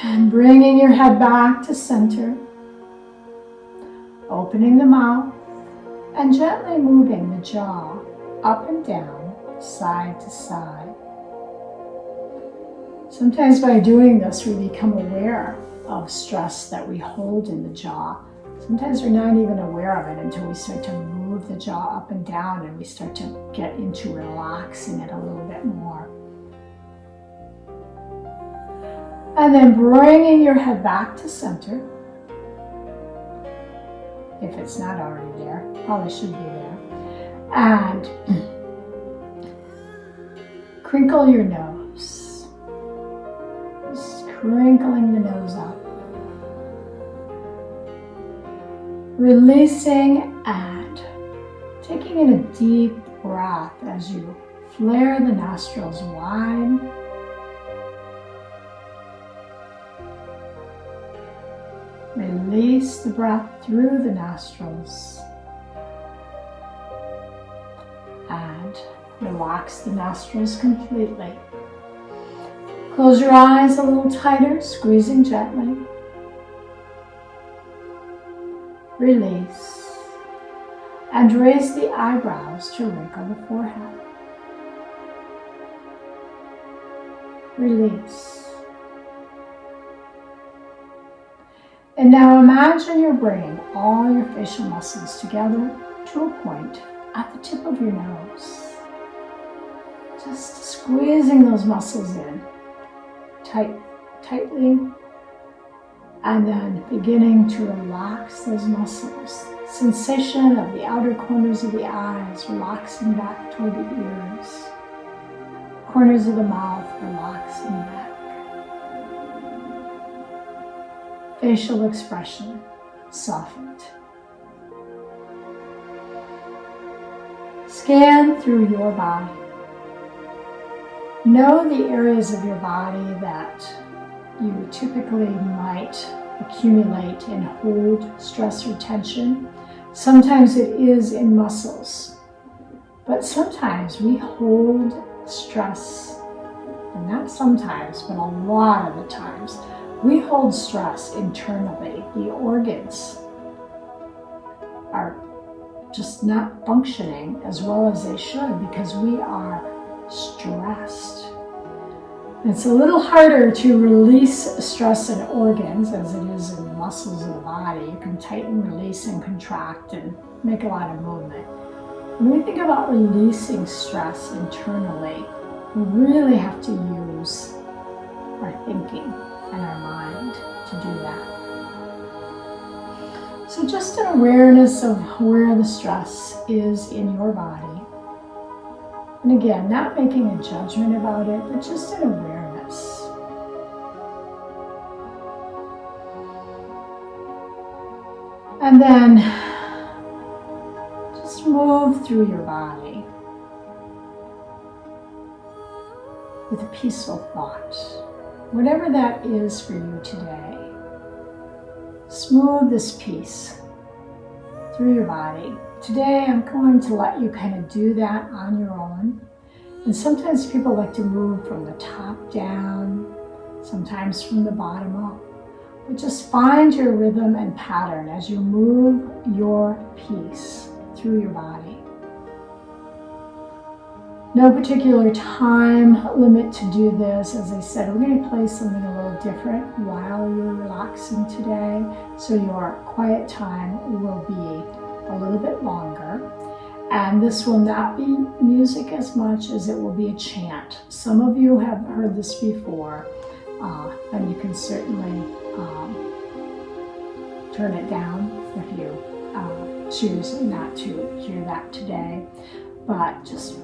And bringing your head back to center, opening the mouth and gently moving the jaw up and down, side to side. Sometimes by doing this, we become aware of stress that we hold in the jaw. Sometimes we're not even aware of it until we start to move the jaw up and down and we start to get into relaxing it a little bit more. And then bringing your head back to center. If it's not already there, probably should be there. And crinkle your nose. Just crinkling the nose up. Releasing and taking in a deep breath as you flare the nostrils wide. Release the breath through the nostrils and relax the nostrils completely. Close your eyes a little tighter, squeezing gently. Release. And raise the eyebrows to wrinkle the forehead. Release. And now imagine you're bringing all your facial muscles together to a point at the tip of your nose. Just squeezing those muscles in tightly, and then beginning to relax those muscles. Sensation of the outer corners of the eyes relaxing back toward the ears. Corners of the mouth relaxing back. Facial expression softened. Scan through your body. Know the areas of your body that you typically might accumulate and hold stress or tension. Sometimes it is in muscles, but sometimes we hold stress, and not sometimes, but a lot of the times, we hold stress internally. The organs are just not functioning as well as they should because we are stressed. It's a little harder to release stress in organs as it is in the muscles of the body. You can tighten, release, and contract and make a lot of movement. When we think about releasing stress internally, we really have to use our thinking and our mind to do that. So just an awareness of where the stress is in your body. And again, not making a judgment about it, but just an awareness. And then just move through your body with a peaceful thought. Whatever that is for you today, smooth this peace through your body. Today I'm going to let you kind of do that on your own. And sometimes people like to move from the top down, sometimes from the bottom up. But just find your rhythm and pattern as you move your peace through your body. No particular time limit to do this. As I said, we're going to play something a little different while you're relaxing today. So your quiet time will be a little bit longer. And this will not be music as much as it will be a chant. Some of you have heard this before, and you can certainly turn it down if you choose not to hear that today. But just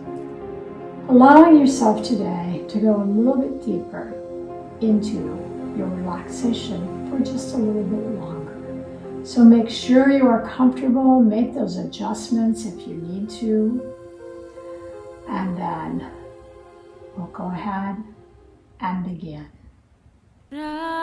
allowing yourself today to go a little bit deeper into your relaxation for just a little bit longer. So make sure you are comfortable, make those adjustments if you need to, and then we'll go ahead and begin. Sa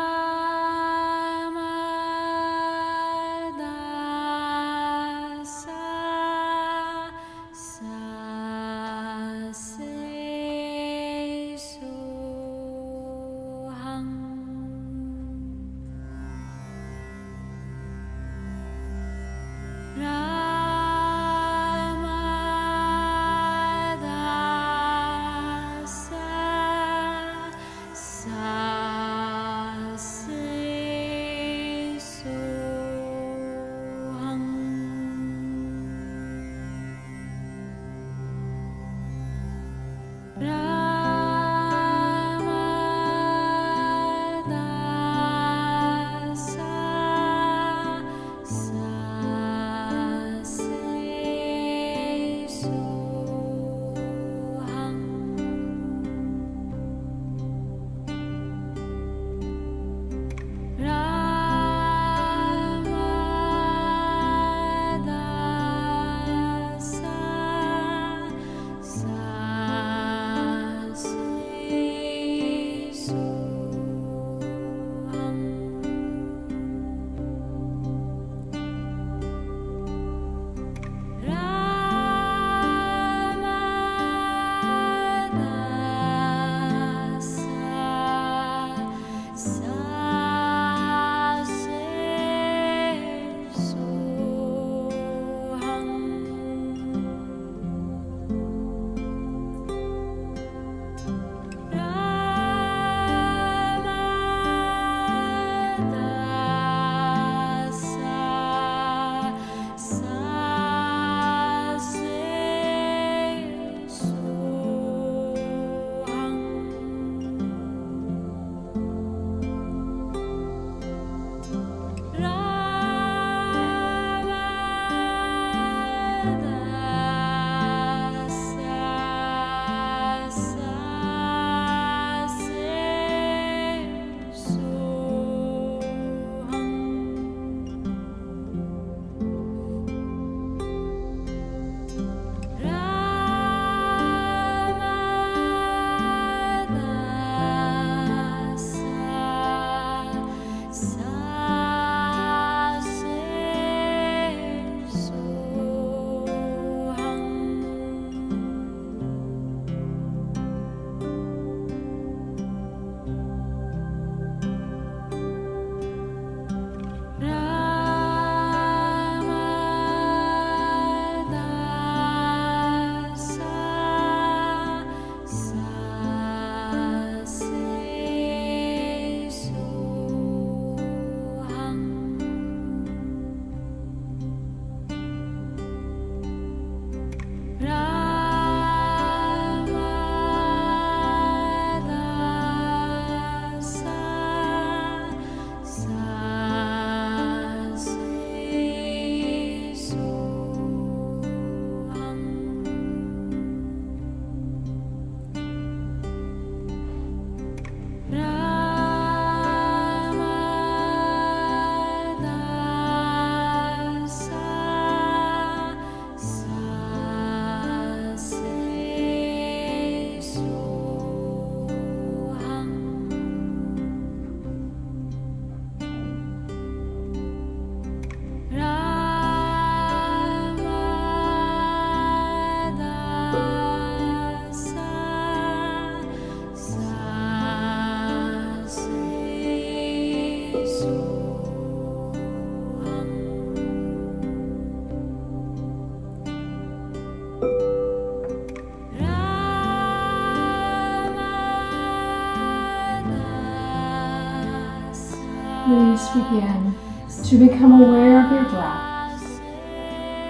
please begin to become aware of your breath,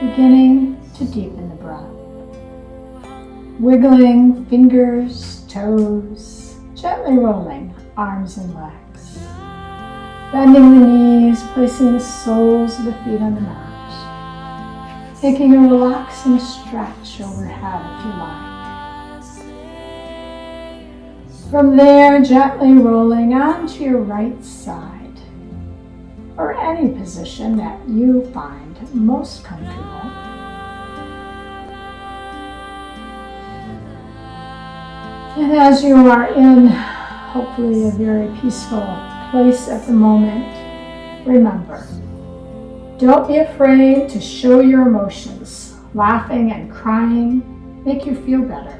beginning to deepen the breath. Wiggling fingers, toes, gently rolling arms and legs. Bending the knees, placing the soles of the feet on the mat. Taking a relaxing stretch overhead if you like. From there, gently rolling onto your right side, or any position that you find most comfortable. And as you are in, hopefully, a very peaceful place at the moment, remember, don't be afraid to show your emotions. Laughing and crying make you feel better.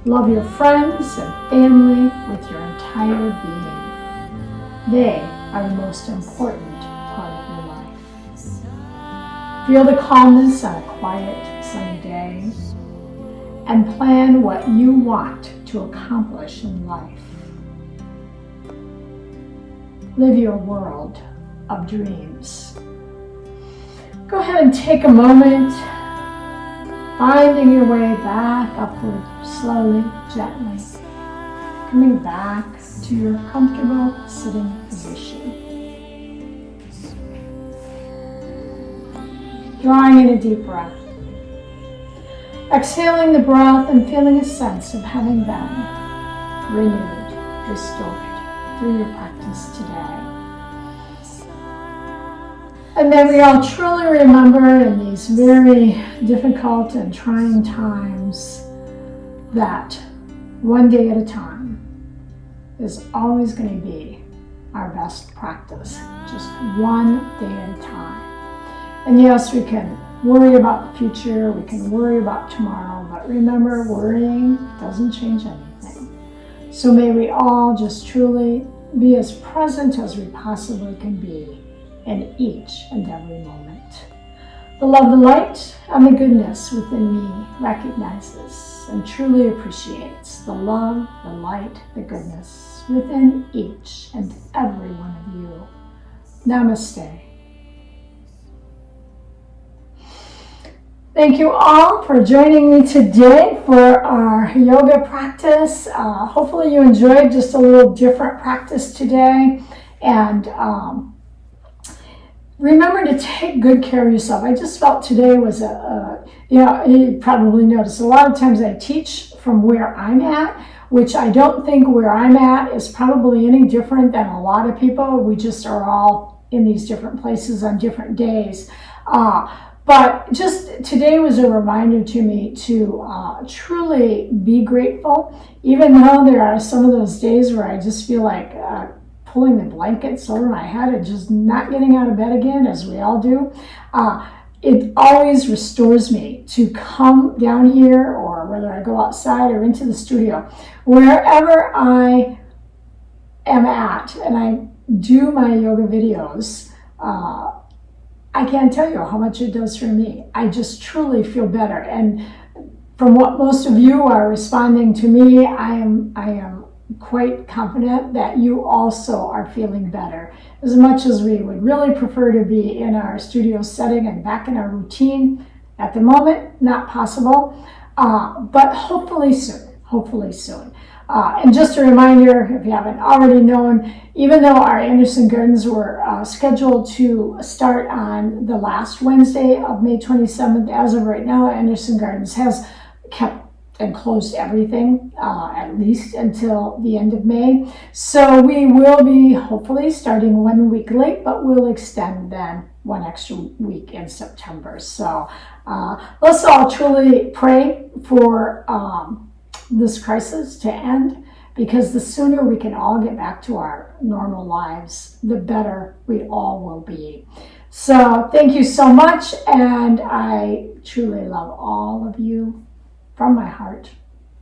Love your friends and family with your entire being. They are the most important part of your life. Feel the calmness on a quiet, sunny day, and plan what you want to accomplish in life. Live your world of dreams. Go ahead and take a moment, finding your way back upward, slowly, gently, coming back to your comfortable sitting position. Drawing in a deep breath. Exhaling the breath and feeling a sense of having been renewed, restored through your practice today. And may we all truly remember in these very difficult and trying times that one day at a time is always going to be our best practice, just one day at a time. And yes, we can worry about the future, we can worry about tomorrow, but remember, worrying doesn't change anything. So may we all just truly be as present as we possibly can be in each and every moment. The love, the light, and the goodness within me recognizes and truly appreciates the love, the light, the goodness within each and every one of you. Namaste. Thank you all for joining me today for our yoga practice. Hopefully you enjoyed just a little different practice today. And remember to take good care of yourself. I just felt today was you probably noticed a lot of times I teach from where I'm at, which I don't think where I'm at is probably any different than a lot of people. We just are all in these different places on different days. But just today was a reminder to me to truly be grateful, even though there are some of those days where I just feel like pulling the blankets over my head and just not getting out of bed again, as we all do. It always restores me to come down here, or whether I go outside or into the studio, wherever I am at, and I do my yoga videos. I can't tell you how much it does for me. I just truly feel better. And from what most of you are responding to me, I am quite confident that you also are feeling better. As much as we would really prefer to be in our studio setting and back in our routine, at the moment, not possible, but hopefully soon. And just a reminder, if you haven't already known, even though our Anderson Gardens were scheduled to start on the last Wednesday of May 27th, as of right now, Anderson Gardens has kept and closed everything, at least until the end of May. So we will be hopefully starting 1 week late, but we'll extend then 1 extra week in September. So let's all truly pray for this crisis to end, because the sooner we can all get back to our normal lives, the better we all will be. So thank you so much, and I truly love all of you from my heart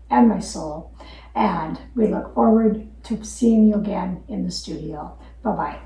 and my soul, and we look forward to seeing you again in the studio. Bye-bye.